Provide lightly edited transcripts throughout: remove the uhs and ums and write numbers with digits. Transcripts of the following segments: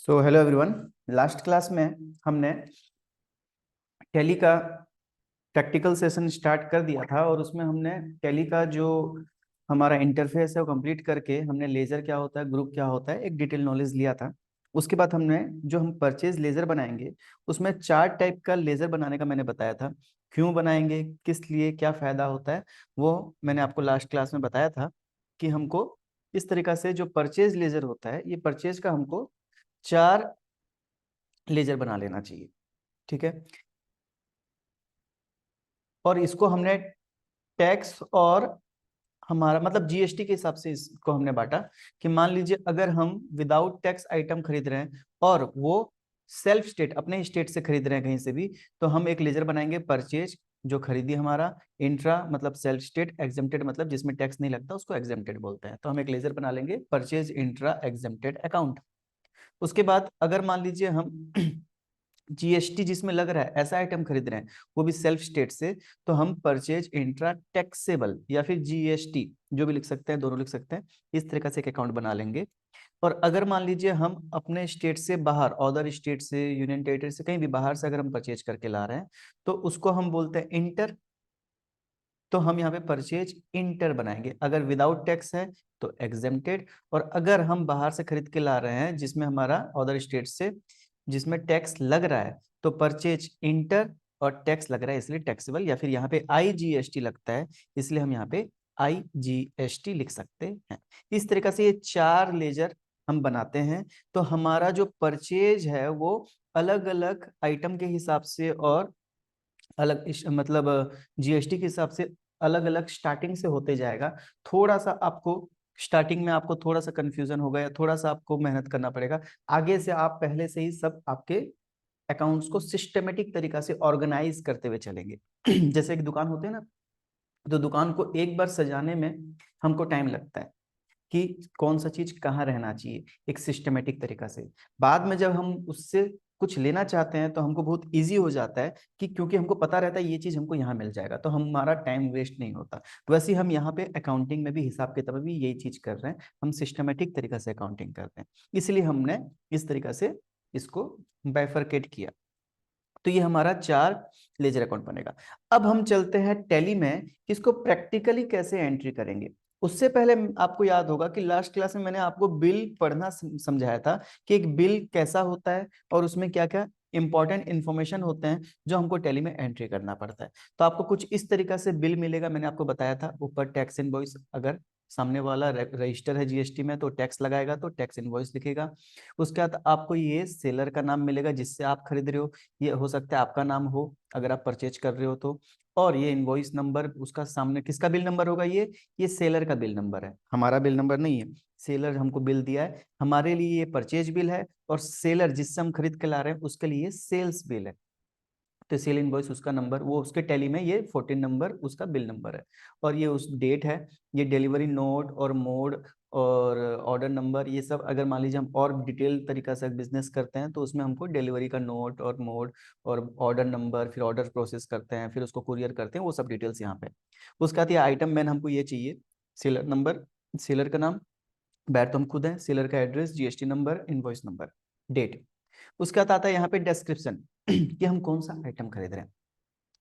So hello everyone. Last class में हमने tally का प्रैक्टिकल सेशन स्टार्ट कर दिया था और उसमें हमने टैली का जो हमारा इंटरफेस है वो कंप्लीट करके हमने लेजर क्या होता है, ग्रुप क्या होता है, एक डिटेल नॉलेज लिया था। उसके बाद हमने जो हम परचेज लेजर बनाएंगे उसमें 4 टाइप का लेजर बनाने का मैंने बताया था। क्यों बनाएंगे, किस लिए, क्या फायदा होता है, वो मैंने आपको लास्ट क्लास में बताया था कि हमको इस तरीका से जो परचेज लेजर होता है, ये परचेज का हमको 4 लेजर बना लेना चाहिए। ठीक है। और इसको हमने टैक्स और हमारा मतलब जीएसटी के हिसाब से इसको हमने बांटा कि मान लीजिए अगर हम विदाउट टैक्स आइटम खरीद रहे हैं और वो सेल्फ स्टेट अपने स्टेट से खरीद रहे हैं कहीं से भी, तो हम एक लेजर बनाएंगे परचेज जो खरीदी हमारा, इंट्रा मतलब सेल्फ स्टेट, एग्जेम्प्टेड मतलब जिसमें टैक्स नहीं लगता उसको एग्जेम्प्टेड बोलते हैं। तो हम एक लेजर बना लेंगे परचेज इंट्रा एग्जेम्प्टेड अकाउंट। उसके बाद अगर मान लीजिए हम जीएसटी जिसमें लग रहा है ऐसा आइटम खरीद रहे हैं वो भी सेल्फ स्टेट से, तो हम परचेज इंट्रा टैक्सेबल या फिर जीएसटी जो भी लिख सकते हैं, दोनों लिख सकते हैं, इस तरीके से एक अकाउंट बना लेंगे। और अगर मान लीजिए हम अपने स्टेट से बाहर, अदर स्टेट से, यूनियन टेरिटरी से, कहीं भी बाहर से अगर हम परचेज करके ला रहे हैं तो उसको हम बोलते हैं इंटर। तो हम यहाँ पे परचेज इंटर बनाएंगे। अगर विदाउट टैक्स है तो एग्जेम्प्टेड, और अगर हम बाहर से खरीद के ला रहे हैं जिसमें हमारा अदर स्टेट से जिसमें टैक्स लग रहा है तो परचेज इंटर, और टैक्स लग रहा है इसलिए टैक्सेबल, या फिर यहाँ पे आईजीएसटी लगता है इसलिए हम यहाँ पे आईजीएसटी लिख सकते हैं। इस तरीके से ये 4 लेजर हम बनाते हैं। तो हमारा जो परचेज है वो अलग अलग आइटम के हिसाब से और अलग मतलब जीएसटी के हिसाब से अलग अलग स्टार्टिंग से होते जाएगा। थोड़ा सा आपको स्टार्टिंग में आपको थोड़ा सा कंफ्यूजन होगा या थोड़ा सा आपको मेहनत करना पड़ेगा। आगे से आप पहले से ही सब आपके अकाउंट्स को सिस्टमेटिक तरीका से ऑर्गेनाइज करते हुए चलेंगे। जैसे एक दुकान होते हैं ना, तो दुकान को एक बार सजाने में हमको टाइम लगता है कि कौन सा चीज कहाँ रहना चाहिए एक सिस्टमेटिक तरीका से। बाद में जब हम उससे कुछ लेना चाहते हैं तो हमको बहुत इजी हो जाता है कि क्योंकि हमको पता रहता है ये चीज हमको यहाँ मिल जाएगा, तो हमारा टाइम वेस्ट नहीं होता। वैसे ही हम यहाँ पे अकाउंटिंग में भी, हिसाब किताब में भी यही चीज कर रहे हैं, हम सिस्टमेटिक तरीका से अकाउंटिंग करते हैं। इसलिए हमने इस तरीका से इसको बाइफरकेट किया। तो ये हमारा 4 लेजर अकाउंट बनेगा। अब हम चलते हैं टैली में, इसको प्रैक्टिकली कैसे एंट्री करेंगे। उससे पहले आपको याद होगा कि लास्ट क्लास में मैंने आपको बिल पढ़ना समझाया था कि एक बिल कैसा होता है और उसमें क्या क्या इंपॉर्टेंट इंफॉर्मेशन होते हैं जो हमको टैली में एंट्री करना पड़ता है। तो आपको कुछ इस तरीका से बिल मिलेगा, मैंने आपको बताया था ऊपर टैक्स इनवॉइस, अगर सामने वाला रजिस्टर है जीएसटी में तो टैक्स लगाएगा तो टैक्स इनवॉइस लिखेगा। उसके बाद आपको ये सेलर का नाम मिलेगा जिससे आप खरीद रहे हो, ये हो सकता है आपका नाम हो अगर आप परचेज कर रहे हो तो। और ये इनवॉइस नंबर, उसका सामने किसका बिल नंबर होगा, ये सेलर का बिल नंबर है, हमारा बिल नंबर नहीं है। सेलर हमको बिल दिया है, हमारे लिए ये परचेज बिल है, और सेलर जिससे हम खरीद के ला रहे हैं उसके लिए सेल्स बिल है। तो सेल इनवॉइस उसका नंबर, वो उसके टैली में ये 14 नंबर उसका बिल नंबर है। और ये उस डेट है, ये डिलीवरी नोट और मोड और ऑर्डर नंबर, ये सब अगर मान लीजिए हम और डिटेल तरीका से बिजनेस करते हैं तो उसमें हमको डिलीवरी का नोट और मोड और ऑर्डर नंबर, फिर ऑर्डर प्रोसेस करते हैं, फिर उसको कुरियर करते हैं, वो सब डिटेल्स यहाँ पे। उसके बाद ये आइटम मैन हमको ये चाहिए, सेलर नंबर, सेलर का नाम, बैर तो हम खुद हैं, सेलर का address, GST number, invoice number, date. उसके बाद आता है यहाँ पे डिस्क्रिप्शन कि हम कौन सा आइटम खरीद रहे हैं।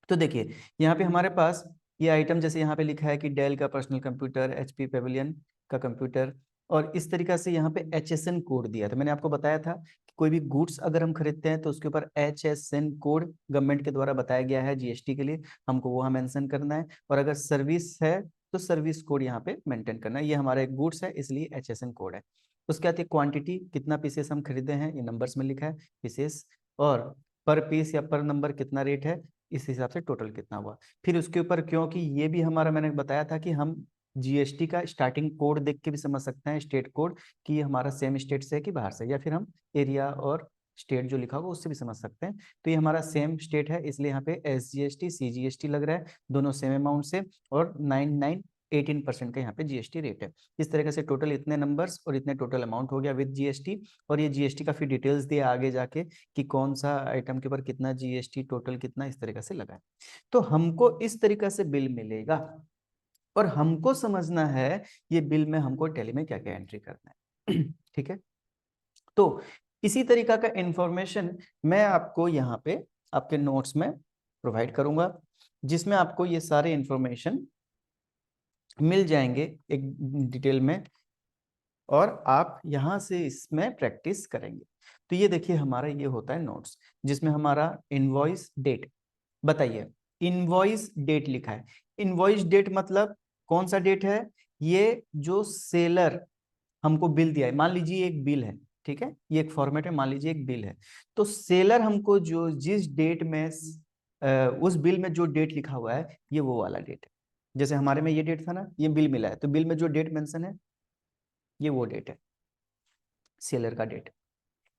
तो देखिए यहाँ पे हमारे पास ये आइटम जैसे यहाँ पे लिखा है कि डेल का पर्सनल कंप्यूटर, एचपी पेविलियन का कंप्यूटर, और इस तरीका से यहाँ पे एचएसएन कोड दिया था। मैंने आपको बताया था कि कोई भी गुड्स अगर हम खरीदते हैं तो उसके ऊपर एचएसएन कोड गवर्नमेंट के द्वारा बताया गया है जीएसटी के लिए, हमको वो यहाँ मेंशन करना है। और अगर सर्विस है तो सर्विस कोड यहाँ पे मेंटेन करना है। ये हमारा एक गुड्स है इसलिए एचएसएन कोड है। उसके बाद क्वांटिटी, कितना पीसेस हम खरीदे हैं ये नंबर्स में लिखा है पीसेस, और पर पीस या पर नंबर कितना रेट है, इस हिसाब से टोटल कितना हुआ। फिर उसके ऊपर, क्योंकि ये भी हमारा मैंने बताया था कि हम जीएसटी का स्टार्टिंग कोड देख के भी समझ सकते हैं, स्टेट कोड, कि ये हमारा सेम स्टेट से है कि बाहर से, या फिर हम एरिया और स्टेट जो लिखा होगा उससे भी समझ सकते हैं। तो ये हमारा सेम स्टेट है इसलिए यहाँ पे एसजीएसटी सीजीएसटी लग रहा है, दोनों सेम अमाउंट से, और 18% का यहाँ पे जीएसटी रेट है। इस तरीके से टोटल इतने नंबर्स और इतने टोटल अमाउंट हो गया विद जीएसटी। और ये जीएसटी का फिर डिटेल्स दिया आगे जाके कि कौन सा आइटम के ऊपर कितना जीएसटी, टोटल कितना, इस तरीके से लगा है। तो हमको इस तरीके से बिल मिलेगा और हमको समझना है ये बिल में हमको टैली में क्या क्या एंट्री करना है। ठीक है। तो इसी तरीका का इंफॉर्मेशन मैं आपको यहाँ पे आपके नोट्स में प्रोवाइड करूंगा, जिसमें आपको ये सारे इंफॉर्मेशन मिल जाएंगे एक डिटेल में, और आप यहाँ से इसमें प्रैक्टिस करेंगे। तो ये देखिए हमारा ये होता है नोट्स, जिसमें हमारा इनवॉइस डेट, बताइए इनवॉइस डेट लिखा है। इनवॉइस डेट मतलब कौन सा डेट है? ये जो सेलर हमको बिल दिया है, मान लीजिए एक बिल है, ठीक है, ये एक फॉर्मेट है, मान लीजिए एक बिल है, तो सेलर हमको जो जिस डेट में उस बिल में जो डेट लिखा हुआ है ये वो वाला डेट है। जैसे हमारे में ये डेट था ना, ये बिल मिला है, तो बिल में जो डेट मेंशन है ये वो डेट है, सेलर का डेट।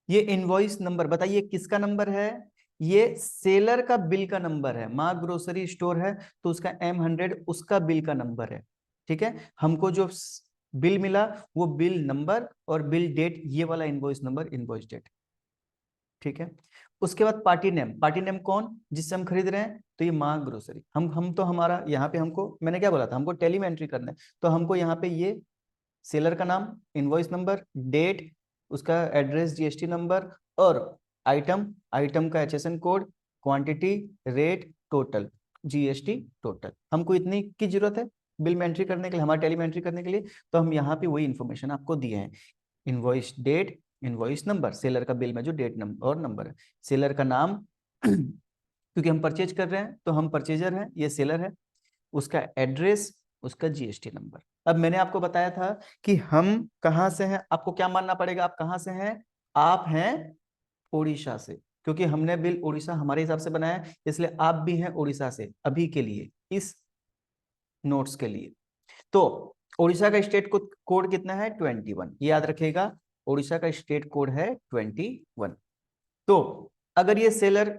ये इनवॉइस नंबर, बताइए किसका नंबर है? ये सेलर का बिल का नंबर है। माँ ग्रोसरी स्टोर है तो उसका M100 उसका बिल का नंबर है, ठीक है। हमको जो बिल मिला वो बिल नंबर और बिल डेट, ये वाला इनवॉइस नंबर, इनवॉइस डेट, ठीक है। उसके बाद पार्टी नेम, पार्टी नेम कौन? जिससे हम खरीद रहे हैं, तो ये माँ ग्रोसरी। हम तो हमारा यहाँ पे, हमको मैंने क्या बोला था, हमको टेली में एंट्री करना है, तो हमको यहाँ पे ये सेलर का नाम, इनवॉइस नंबर, डेट, उसका एड्रेस, जीएसटी नंबर, और आइटम, आइटम का HSN code, quantity, rate, total, GST total, हमको इतनी की जरूरत है बिल में एंट्री करने के लिए, हमारे टेली में एंट्री करने के लिए। तो हम यहाँ पे वही इन्फॉर्मेशन आपको दिए हैं, invoice date, invoice number, seller का बिल में जो डेट नंबर और नंबर है, सेलर का नाम क्योंकि हम परचेज कर रहे हैं तो हम परचेजर हैं, ये सेलर है, उसका एड्रेस, उसका जीएसटी नंबर। अब मैंने आपको बताया था कि हम कहां से हैं, आपको क्या मानना पड़ेगा, आप कहां से हैं? आप हैं उड़ीसा से, क्योंकि हमने बिल उड़ीसा हमारे हिसाब से बनाया है, इसलिए आप भी हैं उड़ीसा से अभी के लिए, इस नोट्स के लिए। तो उड़ीसा का स्टेट कोड कितना है? 21, याद रखिएगा, उड़ीसा का स्टेट कोड है 21। तो अगर ये सेलर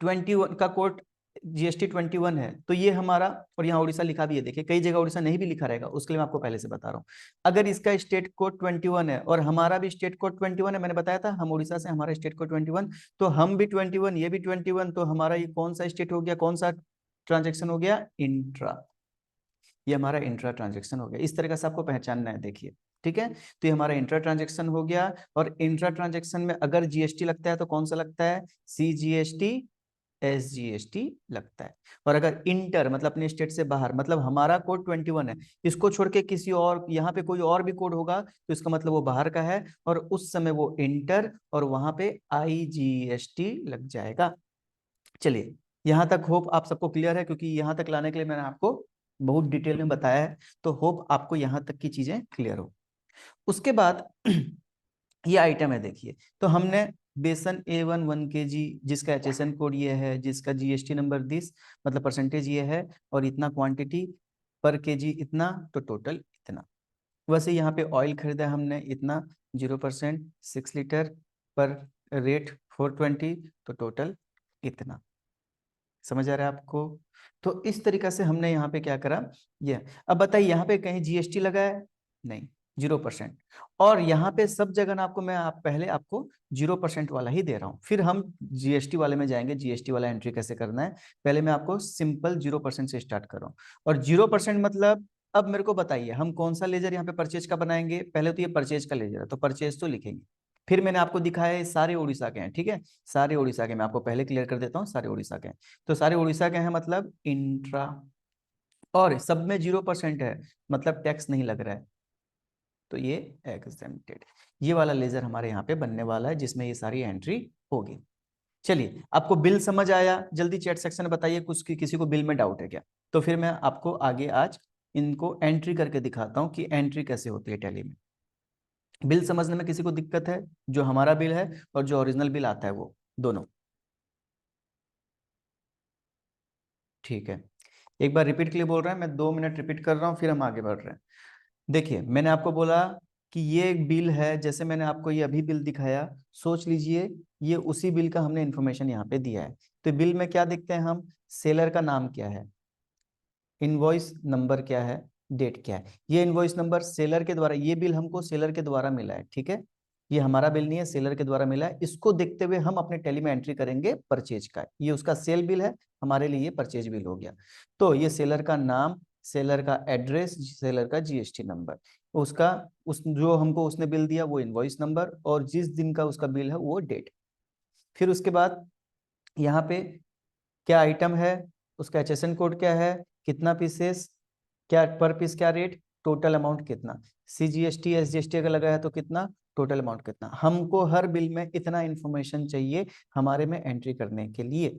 21 का कोड, जीएसटी 21 है, तो ये हमारा, और यहाँ उड़ीसा लिखा भी है, देखिए कई जगह उड़ीसा नहीं भी लिखा रहेगा, उसके लिए मैं आपको पहले से बता रहा हूँ। अगर इसका स्टेट कोड 21 है और हमारा भी स्टेट कोड 21 है, मैंने बताया था हम उड़ीसा से, हमारा स्टेट कोड 21, तो हम भी 21, ये भी 21, तो हमारा ये कौन सा स्टेट हो गया, कौन सा ट्रांजेक्शन हो गया? इंट्रा। ये हमारा इंट्रा ट्रांजेक्शन हो गया, इस तरीके से आपको पहचानना है, देखिए, ठीक है। तो ये हमारा इंट्रा ट्रांजेक्शन हो गया, और इंट्रा ट्रांजेक्शन में अगर जीएसटी लगता है तो कौन सा लगता है? CGST, SGST लगता है। और अगर इंटर मतलब अपने स्टेट से बाहर, मतलब हमारा कोड 21 है, इसको छोड़ के किसी और, यहाँ पे कोई और भी कोड होगा तो इसका मतलब वो बाहर का है, और उस समय वो इंटर, और वहां पे IGST लग जाएगा। चलिए, यहां तक होप आप सबको क्लियर है, क्योंकि यहां तक लाने के लिए मैंने आपको बहुत डिटेल में बताया है, तो होप आपको यहां तक की चीजें क्लियर हो। उसके बाद ये आइटम है, देखिए, तो हमने बेसन A1 1 kg, जिसका HSN कोड ये है, जिसका GST नंबर दिस, मतलब परसेंटेज ये है, और इतना क्वांटिटी पर केजी इतना, तो टोटल इतना। वैसे यहाँ पे ऑयल खरीदा हमने इतना, 0%, 6 लीटर, पर रेट 420, तो टोटल इतना। समझ आ रहा है आपको? तो इस तरीका से हमने यहाँ पे क्या करा, ये। अब बताइए यहाँ पे कहीं जीएसटी लगा है? नहीं, 0%। और यहाँ पे सब जगह ना आपको मैं पहले आपको 0% वाला ही दे रहा हूँ, फिर हम जीएसटी वाले में जाएंगे, जीएसटी वाला एंट्री कैसे करना है। पहले मैं आपको सिंपल 0% से स्टार्ट कर रहा हूँ। और 0% मतलब, अब मेरे को बताइए हम कौन सा लेजर यहाँ पे परचेज का बनाएंगे? पहले तो ये परचेज का लेजर है, तो परचेज तो लिखेंगे। फिर मैंने आपको दिखाया है सारे उड़ीसा के हैं, ठीक है, सारे उड़ीसा के, मैं आपको पहले क्लियर कर देता हूँ, सारे उड़ीसा के हैं। तो सारे उड़ीसा के हैं मतलब इंट्रा, और सब में 0% है, मतलब टैक्स नहीं लग रहा है, तो ये एग्जेम्प्टेड। ये वाला लेजर हमारे यहाँ पे बनने वाला है, जिसमें ये सारी एंट्री होगी। चलिए, आपको बिल समझ आया? जल्दी चैट सेक्शन में बताइए कुछ, किसी को बिल में डाउट है क्या? तो फिर मैं आपको आगे आज इनको एंट्री करके दिखाता हूँ कि एंट्री कैसे होती है टैली में। बिल समझने में किसी को दिक्कत है? जो हमारा बिल है और जो ओरिजिनल बिल आता है, वो दोनों? ठीक है, एक बार रिपीट के लिए बोल रहे हैं, मैं 2 मिनट रिपीट कर रहा हूँ, फिर हम आगे बढ़ रहे हैं। देखिए, मैंने आपको बोला कि ये एक बिल है, जैसे मैंने आपको ये अभी बिल दिखाया, सोच लीजिए ये उसी बिल का हमने इंफॉर्मेशन यहाँ पे दिया है। तो बिल में क्या देखते हैं हम? सेलर का नाम क्या है, इनवॉइस नंबर क्या है, डेट क्या है। ये इनवॉइस नंबर सेलर के द्वारा, ये बिल हमको सेलर के द्वारा मिला है, ठीक है, ये हमारा बिल नहीं है, सेलर के द्वारा मिला है। इसको देखते हुए हम अपने टैली में एंट्री करेंगे परचेज का, ये उसका सेल बिल है, हमारे लिए ये परचेज बिल हो गया। तो ये सेलर का नाम, सेलर का एड्रेस, सेलर का जीएसटी नंबर, उसका उस जो हमको उसने बिल दिया वो इनवॉइस नंबर, और जिस दिन का उसका बिल है वो डेट। फिर उसके बाद यहाँ पे क्या आइटम है, उसका HSN कोड क्या है, कितना पीसेस, क्या पर पीस क्या रेट, टोटल अमाउंट कितना, CGST SGST अगर लगा है तो कितना, टोटल अमाउंट कितना। हमको हर बिल में इतना इंफॉर्मेशन चाहिए हमारे में एंट्री करने के लिए।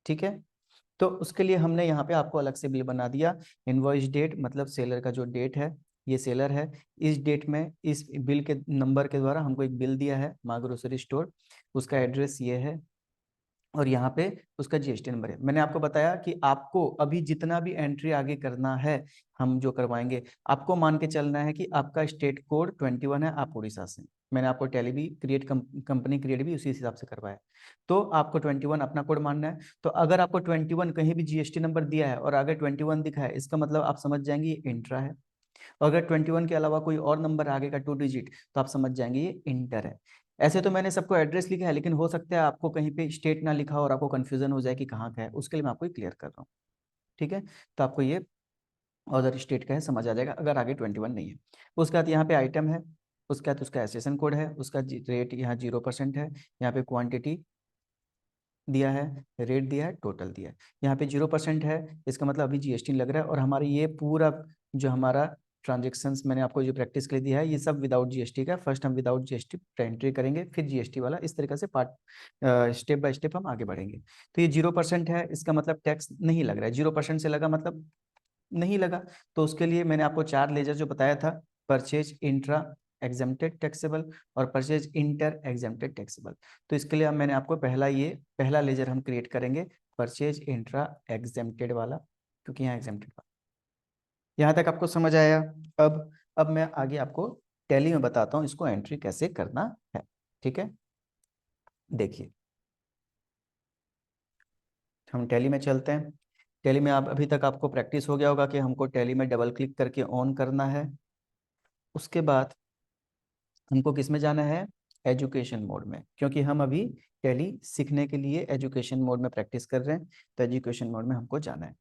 ठीक है, तो उसके लिए हमने यहाँ पे आपको अलग से बिल बना दिया। इनवॉइस डेट मतलब सेलर का जो डेट है, ये सेलर है, इस डेट में इस बिल के नंबर के द्वारा हमको एक बिल दिया है माँ ग्रोसरी स्टोर, उसका एड्रेस ये है, और यहाँ पे उसका GST नंबर है। मैंने आपको बताया कि आपको अभी जितना भी एंट्री आगे करना है हम जो करवाएंगे, आपको मान के चलना है कि आपका स्टेट कोड 21 है, आप उड़ीसा से। मैंने आपको टैली भी क्रिएट कंपनी क्रिएट भी उसी हिसाब से करवाया, तो आपको 21 अपना कोड मानना है। तो अगर आपको 21 कहीं भी GST नंबर दिया है और अगर 21 दिखा है, इसका मतलब आप समझ जाएंगे ये इंट्रा है। और अगर 21 के अलावा कोई और नंबर आगे का 2 डिजिट, तो आप समझ जाएंगे ये इंटर है। ऐसे तो मैंने सबको एड्रेस लिखा है, लेकिन हो सकता है आपको कहीं पे स्टेट ना लिखा हो और आपको कंफ्यूजन हो जाए कि कहाँ का है, उसके लिए मैं आपको क्लियर कर रहा हूँ। ठीक है, तो आपको ये अदर स्टेट का है समझ आ जाएगा अगर आगे 21 नहीं है। उसके बाद यहाँ पे आइटम है, उसके बाद उसका SSN कोड है, उसका रेट यहाँ 0% है, यहाँ पे क्वांटिटी दिया है, रेट दिया है, टोटल दिया है। यहाँ पे 0% है, इसका मतलब अभी GST लग रहा है। और हमारे ये पूरा जो हमारा ट्रांजेक्शन्स मैंने आपको जो प्रैक्टिस के लिए दिया है, ये सब विदाउट GST का। फर्स्ट हम विदाउट GST एंट्री करेंगे, फिर GST वाला, इस तरीके से पार्ट स्टेप बाय स्टेप हम आगे बढ़ेंगे। तो ये 0% है, इसका मतलब टैक्स नहीं लग रहा है। 0% से लगा मतलब नहीं लगा, तो उसके लिए मैंने आपको 4 लेजर जो बताया था, परचेज इंट्रा एग्जेम्प्टेड टैक्सेबल और परचेज इंटर एग्जेम्प्टेड टैक्सेबल। तो इसके लिए मैंने आपको पहला लेजर हम क्रिएट करेंगे, परचेज इंट्रा एग्जेम्प्टेड वाला, क्योंकि यहाँ एग्जेम्प्टेड वाला। यहाँ तक आपको समझ आया। अब मैं आगे आपको टैली में बताता हूँ इसको एंट्री कैसे करना है। ठीक है, देखिए हम टैली में चलते हैं। टैली में आप अभी तक आपको प्रैक्टिस हो गया होगा कि हमको टैली में डबल क्लिक करके ऑन करना है। उसके बाद हमको किस में जाना है, एजुकेशन मोड में, क्योंकि हम अभी टैली सीखने के लिए एजुकेशन मोड में प्रैक्टिस कर रहे हैं, तो एजुकेशन मोड में हमको जाना है।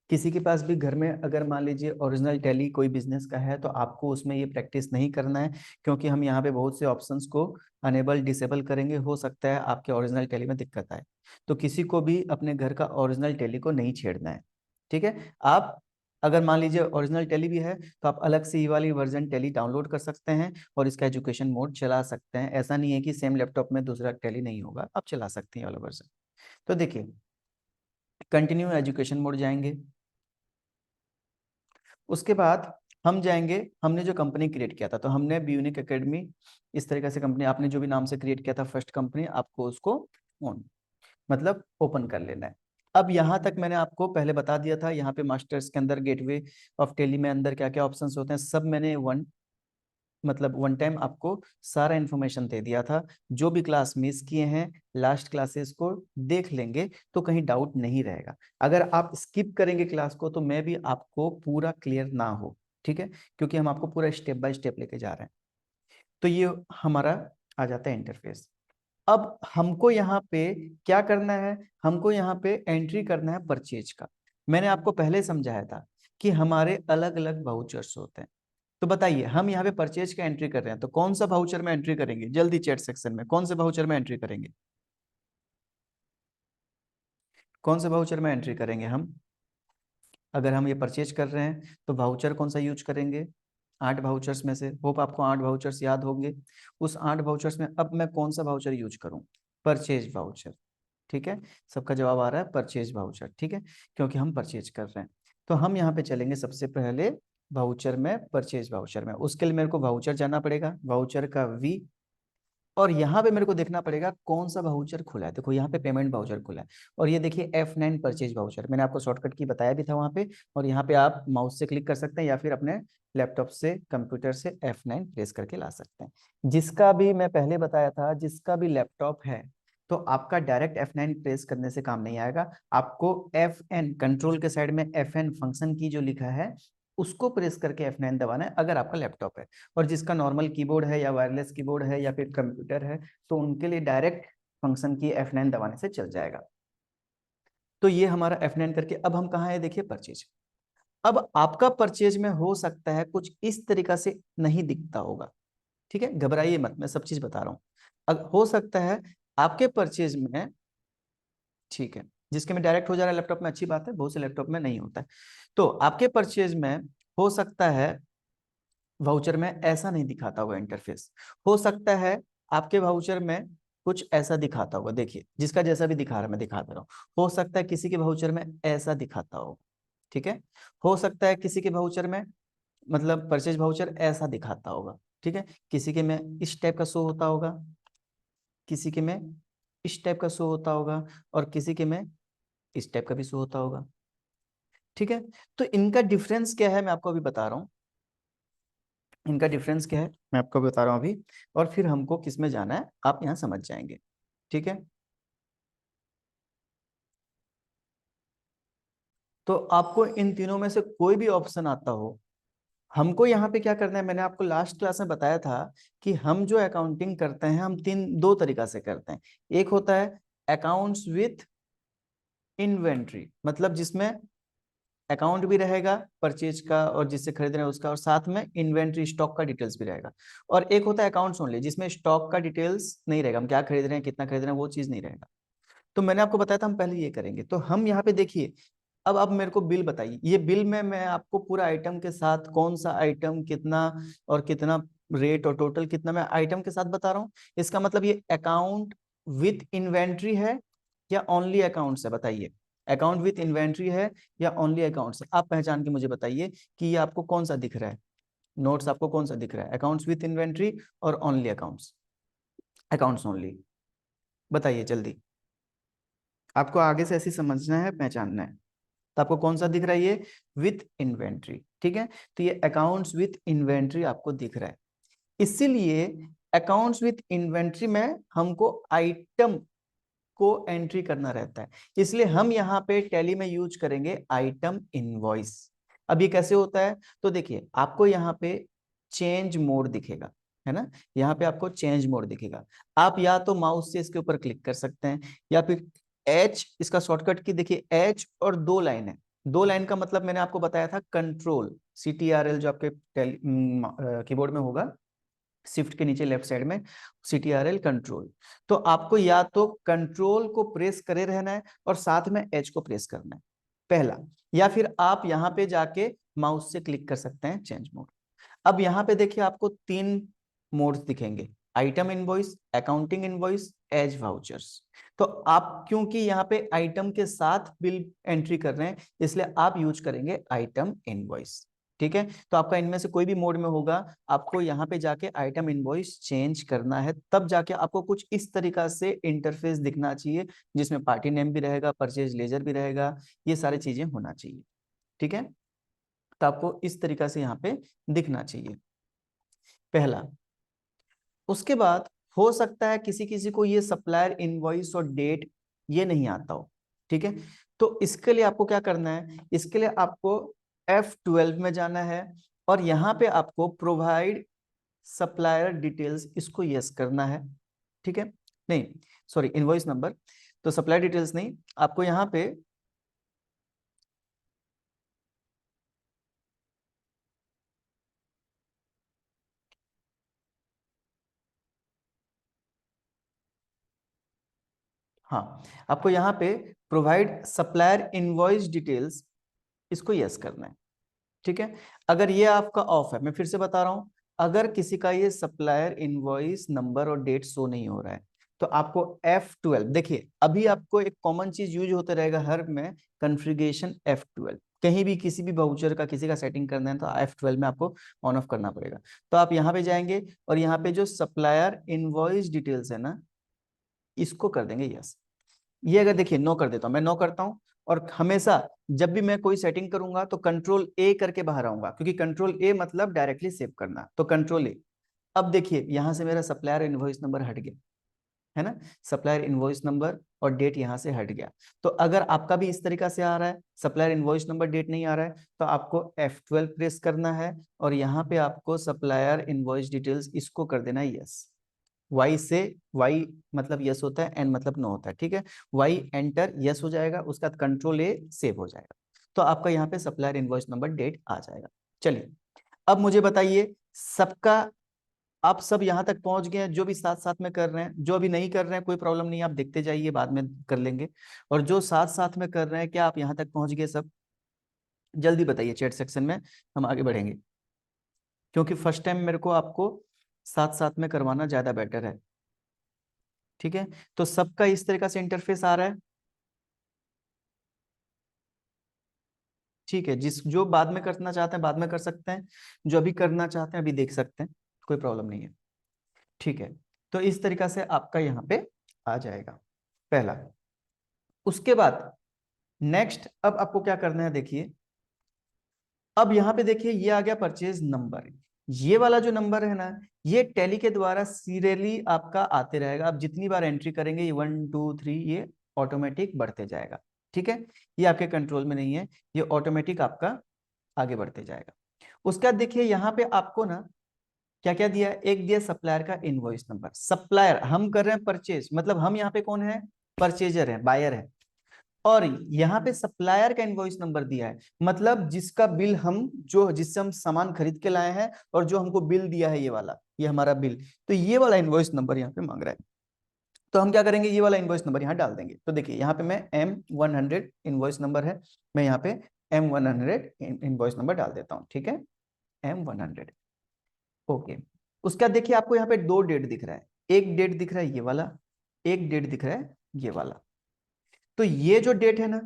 किसी के पास भी घर में अगर मान लीजिए ओरिजिनल टैली कोई बिजनेस का है, तो आपको उसमें ये प्रैक्टिस नहीं करना है, क्योंकि हम यहाँ पे बहुत से ऑप्शंस को अनेबल डिसेबल करेंगे, हो सकता है आपके ओरिजिनल टैली में दिक्कत आए। तो किसी को भी अपने घर का ओरिजिनल टैली को नहीं छेड़ना है। ठीक है, आप अगर मान लीजिए ओरिजिनल टैली भी है, तो आप अलग से ये वाली वर्जन टैली डाउनलोड कर सकते हैं और इसका एजुकेशन मोड चला सकते हैं। ऐसा नहीं है कि सेम लैपटॉप में दूसरा टैली नहीं होगा, आप चला सकते हैं ये वाला वर्जन। तो देखिए, कंटिन्यू एजुकेशन मोड जाएंगे। उसके बाद हम जाएंगे, हमने जो कंपनी क्रिएट किया था, तो हमने बीयूनिक एकेडमी इस तरीके से कंपनी, आपने जो भी नाम से क्रिएट किया था फर्स्ट कंपनी, आपको उसको ऑन मतलब ओपन कर लेना है। अब यहाँ तक मैंने आपको पहले बता दिया था, यहाँ पे मास्टर्स के अंदर गेटवे ऑफ टेली में अंदर क्या क्या ऑप्शंस होते हैं, सब मैंने वन टाइम आपको सारा इन्फॉर्मेशन दे दिया था। जो भी क्लास मिस किए हैं, लास्ट क्लासेस को देख लेंगे तो कहीं डाउट नहीं रहेगा। अगर आप स्किप करेंगे क्लास को, तो मैं भी आपको पूरा क्लियर ना हो। ठीक है, क्योंकि हम आपको पूरा स्टेप बाय स्टेप लेके जा रहे हैं। तो ये हमारा आ जाता है इंटरफेस। अब हमको यहाँ पे क्या करना है, हमको यहाँ पे एंट्री करना है परचेज का। मैंने आपको पहले समझाया था कि हमारे अलग अलग वाउचर्स होते हैं। तो बताइए, हम यहाँ पे परचेज का एंट्री कर रहे हैं, तो कौन सा वाउचर में एंट्री करेंगे, जल्दी चैट सेक्शन में कौन से वाउचर में एंट्री करेंगे, कौन से वाउचर में एंट्री करेंगे हम। अगर हम ये परचेज कर रहे हैं तो वाउचर कौन सा यूज करेंगे, 8 वाउचर्स में से, होप आपको 8 वाउचर्स याद होंगे। उस 8 वाउचर्स में अब मैं कौन सा वाउचर यूज करूं, परचेज वाउचर। ठीक है, सबका जवाब आ रहा है परचेज वाउचर। ठीक है, क्योंकि हम परचेज कर रहे हैं, तो हम यहाँ पे चलेंगे सबसे पहले वाउचर में, परचेज वाउचर में। उसके लिए मेरे को वाउचर जाना पड़ेगा, वाउचर का वी, और यहाँ पे मेरे को देखना पड़ेगा कौन सा वाउचर खुला है। देखो यहाँ पे पेमेंट वाउचर खुला है, और ये देखिए F9 परचेज वाउचर, मैंने आपको शॉर्टकट की बताया भी था वहाँ पे। और यहाँ पे आप माउस से क्लिक कर सकते हैं या फिर अपने लैपटॉप से कंप्यूटर से F9 प्रेस करके ला सकते हैं। जिसका भी मैं पहले बताया था, जिसका भी लैपटॉप है, तो आपका डायरेक्ट F9 प्रेस करने से काम नहीं आएगा। आपको FN कंट्रोल के साइड में FN फंक्शन की जो लिखा है, उसको प्रेस करके F9 दबाना है अगर आपका लैपटॉप है। और जिसका नॉर्मल कीबोर्ड है या वायरलेस कीबोर्ड है या फिर कंप्यूटर है, तो उनके लिए डायरेक्ट फंक्शन की F9 दबाने से चल जाएगा। तो ये हमारा F9 करके, अब हम कहाँ है देखिए, परचेज। अब आपका परचेज में हो सकता है कुछ इस तरीका से नहीं दिखता होगा, ठीक है, घबराइए मत, मैं सब चीज बता रहा हूँ। हो सकता है आपके परचेज में, ठीक है, जिसके में डायरेक्ट हो जा रहा है लैपटॉप में, अच्छी बात है, बहुत से लैपटॉप में नहीं होता है। तो आपके परचेज में हो सकता है वाउचर में ऐसा नहीं दिखाता होगा इंटरफेस, हो सकता है आपके वाउचर में कुछ ऐसा दिखाता होगा, देखिए जिसका जैसा भी दिखा रहा है मैं दिखा दे रहा हूँ। हो सकता है किसी के वाउचर में ऐसा दिखाता हो, ठीक है, हो सकता है किसी के वाउचर में, मतलब परचेज वाउचर ऐसा दिखाता होगा, ठीक है, किसी के में इस टाइप का शो होता होगा, किसी के में इस टाइप का शो होता होगा, और किसी के में इस टाइप का भी शो होता होगा, ठीक है। तो इनका डिफरेंस क्या है मैं आपको अभी बता रहा हूँ, इनका डिफरेंस क्या है मैं आपको बता रहा हूँ अभी, और फिर हमको किस में जाना है आप यहाँ समझ जाएंगे, ठीक है। तो आपको इन तीनों में से कोई भी ऑप्शन आता हो, हमको यहाँ पे क्या करना है, मैंने आपको लास्ट क्लास में बताया था कि हम जो अकाउंटिंग करते हैं हम दो तरीका से करते हैं। एक होता है अकाउंट्स विथ इन्वेंट्री, मतलब जिसमें अकाउंट भी रहेगा परचेज का और जिससे खरीद रहे हैं उसका, और साथ में इन्वेंट्री स्टॉक का डिटेल्स भी रहेगा। और एक होता है अकाउंट्स ओनली, जिसमें स्टॉक का डिटेल्स नहीं रहेगा, हम क्या खरीद रहे हैं कितना खरीद रहे हैं वो चीज नहीं रहेगा। तो मैंने आपको बताया था हम पहले ये करेंगे। तो हम यहाँ पे देखिए, अब आप मेरे को बिल बताइए, ये बिल में मैं आपको पूरा आइटम के साथ कौन सा आइटम कितना और कितना रेट और टोटल कितना मैं आइटम के साथ बता रहा हूँ। इसका मतलब ये अकाउंट विथ इन्वेंट्री है या ओनली अकाउंट्स है, बताइए। अकाउंट विथ इन्वेंट्री है या ओनली अकाउंट्स है, आप पहचान के मुझे बताइए कि ये आपको कौन सा दिख रहा है, नोट्स आपको कौन सा दिख रहा है, अकाउंट्स विथ इन्वेंट्री और ओनली अकाउंट्स, अकाउंट्स ओनली, बताइए जल्दी। आपको आगे से ऐसे समझना है पहचानना है। तो आपको कौन सा दिख रहा है, ये विथ इन्वेंट्री, ठीक है। तो ये अकाउंट्स विथ इन्वेंट्री आपको दिख रहा है। इसीलिए अकाउंट्स विथ इन्वेंट्री में हमको आइटम को एंट्री करना रहता है, इसलिए हम यहाँ पे टैली में यूज करेंगे आइटम इनवॉइस। अब ये कैसे होता है, तो देखिए आपको यहाँ पे चेंज मोड दिखेगा, है ना, यहाँ पे आपको चेंज मोड दिखेगा। आप या तो माउस से इसके ऊपर क्लिक कर सकते हैं, या फिर एच, इसका शॉर्टकट की देखिए एच और दो लाइन है। दो लाइन का मतलब मैंने आपको बताया था कंट्रोल, CTRL जो आपके कीबोर्ड में होगा, शिफ्ट के नीचे लेफ्ट साइड में CTRL कंट्रोल। तो आपको या तो कंट्रोल को प्रेस करे रहना है और साथ में एच को प्रेस करना है, पहला। या फिर आप यहाँ पे जाके माउस से क्लिक कर सकते हैं चेंज मोड। अब यहाँ पे देखिए आपको तीन मोड्स दिखेंगे, item invoice, accounting invoice, as vouchers. तो आप क्योंकि यहाँ पे आइटम के साथ बिल एंट्री कर रहे हैं, इसलिए आप यूज करेंगे आइटम इनवॉइस, ठीक है। तो आपका इनमें से कोई भी मोड में होगा, आपको यहाँ पे जाके आइटम इनवॉइस चेंज करना है, तब जाके आपको कुछ इस तरीका से इंटरफेस दिखना चाहिए, जिसमें पार्टी नेम भी रहेगा, परचेज लेजर भी रहेगा, ये सारी चीजें होना चाहिए, ठीक है। तो आपको इस तरीका से यहाँ पे दिखना चाहिए, पहला। उसके बाद हो सकता है किसी किसी को ये सप्लायर इनवॉइस और डेट ये नहीं आता हो, ठीक है। तो इसके लिए आपको क्या करना है, इसके लिए आपको F12 में जाना है, और यहाँ पे आपको प्रोवाइड सप्लायर डिटेल्स, इसको यस करना है, ठीक है। नहीं, सॉरी, इनवॉइस नंबर, तो सप्लायर डिटेल्स नहीं, आपको यहाँ पे हाँ, आपको यहाँ पे प्रोवाइड सप्लायर इनवॉइस डिटेल्स, इसको यस करना है, ठीक है। अगर ये आपका ऑफ है, मैं फिर से बता रहा हूं, अगर किसी का ये सप्लायर इनवॉइस नंबर और डेट शो नहीं हो रहा है, तो आपको F12, देखिए अभी आपको एक कॉमन चीज यूज होते रहेगा हर में, कॉन्फ़िगरेशन F12, कहीं भी किसी भी वाउचर का किसी का सेटिंग करना है तो F12 में आपको ऑन ऑफ करना पड़ेगा। तो आप यहाँ पे जाएंगे और यहाँ पे जो सप्लायर इनवॉइस डिटेल्स है ना, इसको कर देंगे यस। ये अगर देखिए नो कर देता हूं, मैं नो करता हूं, और हमेशा जब भी मैं कोई सेटिंग करूंगा तो कंट्रोल ए करके बाहर आऊंगा, क्योंकि कंट्रोल ए मतलब डायरेक्टली सेव करना, तो कंट्रोल ए। अब देखिए यहां से मेरा सप्लायर इनवॉइस नंबर हट गया, है ना, सप्लायर इनवॉइस नंबर और डेट यहां से हट गया। तो अगर आपका भी इस तरीका से आ रहा है, सप्लायर इनवॉइस नंबर डेट नहीं आ रहा है, तो आपको F12 प्रेस करना है, और यहाँ पे आपको सप्लायर इनवॉइस डिटेल्स इसको कर देना है यस। वाई से, वाई मतलब यस होता है, एन मतलब नो होता है, ठीक है। वाई एंटर यस हो जाएगा, उसका कंट्रोल ए सेव हो जाएगा। तो आपका यहाँ पे सप्लायर इनवॉइस नंबर डेट आ जाएगा। चलिए अब मुझे बताइए, सबका आप सब यहां तक पहुंच गए हैं? जो भी साथ साथ में कर रहे हैं, जो अभी नहीं कर रहे हैं कोई प्रॉब्लम नहीं, आप देखते जाइए, बाद में कर लेंगे। और जो साथ साथ में कर रहे हैं, क्या आप यहां तक पहुंच गए सब? जल्दी बताइए चैट सेक्शन में, हम आगे बढ़ेंगे, क्योंकि फर्स्ट टाइम मेरे को आपको साथ साथ में करवाना ज्यादा बेटर है। ठीक है, तो सबका इस तरीका से इंटरफेस आ रहा है। ठीक है, जिस जो बाद में करना चाहते हैं बाद में कर सकते हैं, जो अभी करना चाहते हैं अभी देख सकते हैं, कोई प्रॉब्लम नहीं है। ठीक है, तो इस तरीका से आपका यहाँ पे आ जाएगा पहला। उसके बाद नेक्स्ट अब आपको क्या करना है, देखिए अब यहाँ पे देखिए ये आ गया परचेज नंबर। ये वाला जो नंबर है ना, ये टैली के द्वारा सीरियली आपका आते रहेगा। आप जितनी बार एंट्री करेंगे ये 1 2 3 ये ऑटोमेटिक बढ़ते जाएगा। ठीक है, ये आपके कंट्रोल में नहीं है, ये ऑटोमेटिक आपका आगे बढ़ते जाएगा। उसके बाद देखिए यहाँ पे आपको ना क्या क्या दिया है, एक दिया सप्लायर का इनवॉइस नंबर। सप्लायर हम कर रहे हैं परचेज, मतलब हम यहाँ पे कौन है, परचेजर है, बायर है। और यहाँ पे सप्लायर का इनवॉइस नंबर दिया है, मतलब जिसका बिल हम, जो जिससे हम सामान खरीद के लाए हैं और जो हमको बिल दिया है, ये वाला, ये हमारा बिल, तो ये वाला इनवॉइस नंबर यहाँ पे मांग रहा है। तो हम क्या करेंगे, ये वाला इनवॉइस नंबर यहाँ डाल देंगे। तो देखिए यहाँ पे मैं M100 इनवॉइस नंबर है, मैं यहाँ पे M100 इनवॉइस नंबर डाल देता हूँ। ठीक है, M100। ओके, उसका देखिए आपको यहाँ पे दो डेट दिख रहा है, एक डेट दिख रहा है ये वाला, एक डेट दिख रहा है ये वाला। तो ये जो डेट है ना,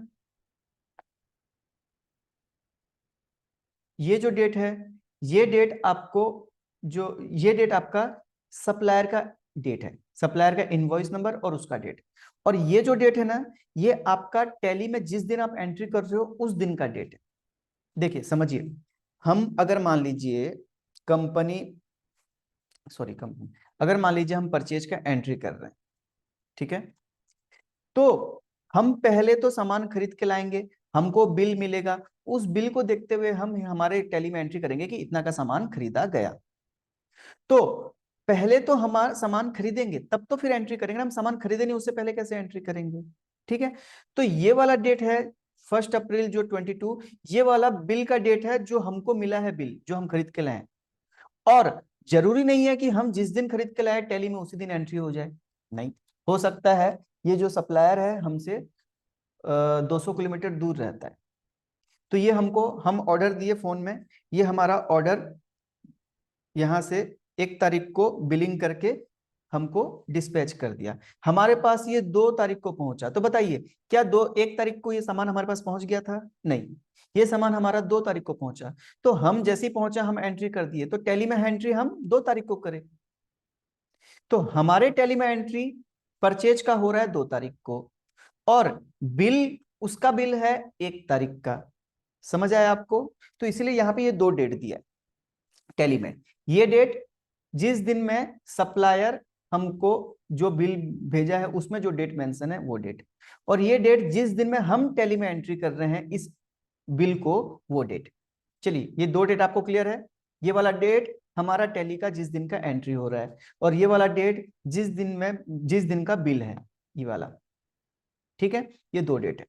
ये जो डेट है, ये डेट आपको, जो ये डेट आपका सप्लायर का डेट है, सप्लायर का इनवॉइस नंबर और उसका डेट। और ये जो डेट है ना, ये आपका टैली में जिस दिन आप एंट्री कर रहे हो उस दिन का डेट है। देखिए समझिए, हम अगर मान लीजिए कंपनी, सॉरी कंपनी, अगर मान लीजिए हम परचेज का एंट्री कर रहे हैं, ठीक है, तो हम पहले तो सामान खरीद के लाएंगे, हमको बिल मिलेगा, उस बिल को देखते हुए हम हमारे टैली में एंट्री करेंगे कि इतना का सामान खरीदा गया। तो पहले तो हमारा सामान खरीदेंगे तब तो फिर एंट्री करेंगे, हम सामान खरीदे नहीं उससे पहले कैसे एंट्री करेंगे। ठीक है, तो ये वाला डेट है 1 अप्रैल जो 22, ये वाला बिल का डेट है जो हमको मिला है, बिल जो हम खरीद के लाए। और जरूरी नहीं है कि हम जिस दिन खरीद के लाए टैली में उसी दिन एंट्री हो जाए, नहीं, हो सकता है ये जो सप्लायर है हमसे 200 किलोमीटर दूर रहता है, तो ये हमको, हम ऑर्डर दिए फोन में, ये हमारा ऑर्डर यहां से 1 तारीख को बिलिंग करके हमको डिस्पैच कर दिया, हमारे पास ये 2 तारीख को पहुंचा। तो बताइए क्या 1 तारीख को ये सामान हमारे पास पहुंच गया था? नहीं, ये सामान हमारा 2 तारीख को पहुंचा। तो हम जैसे ही पहुंचा हम एंट्री कर दिए, तो टैली में एंट्री हम 2 तारीख को करें। तो हमारे टैली में एंट्री परचेज का हो रहा है 2 तारीख को, और बिल, उसका बिल है 1 तारीख का। समझ आया आपको? तो इसलिए यहां पे ये 2 डेट दिया है टैली में। ये डेट जिस दिन में सप्लायर हमको जो बिल भेजा है उसमें जो डेट मेंशन है वो डेट, और ये डेट जिस दिन में हम टैली में एंट्री कर रहे हैं इस बिल को, वो डेट। चलिए ये 2 डेट आपको क्लियर है, ये वाला डेट हमारा टैली का जिस दिन का एंट्री हो रहा है, और ये वाला डेट जिस दिन का बिल है, ये वाला। ठीक है, ये 2 डेट है।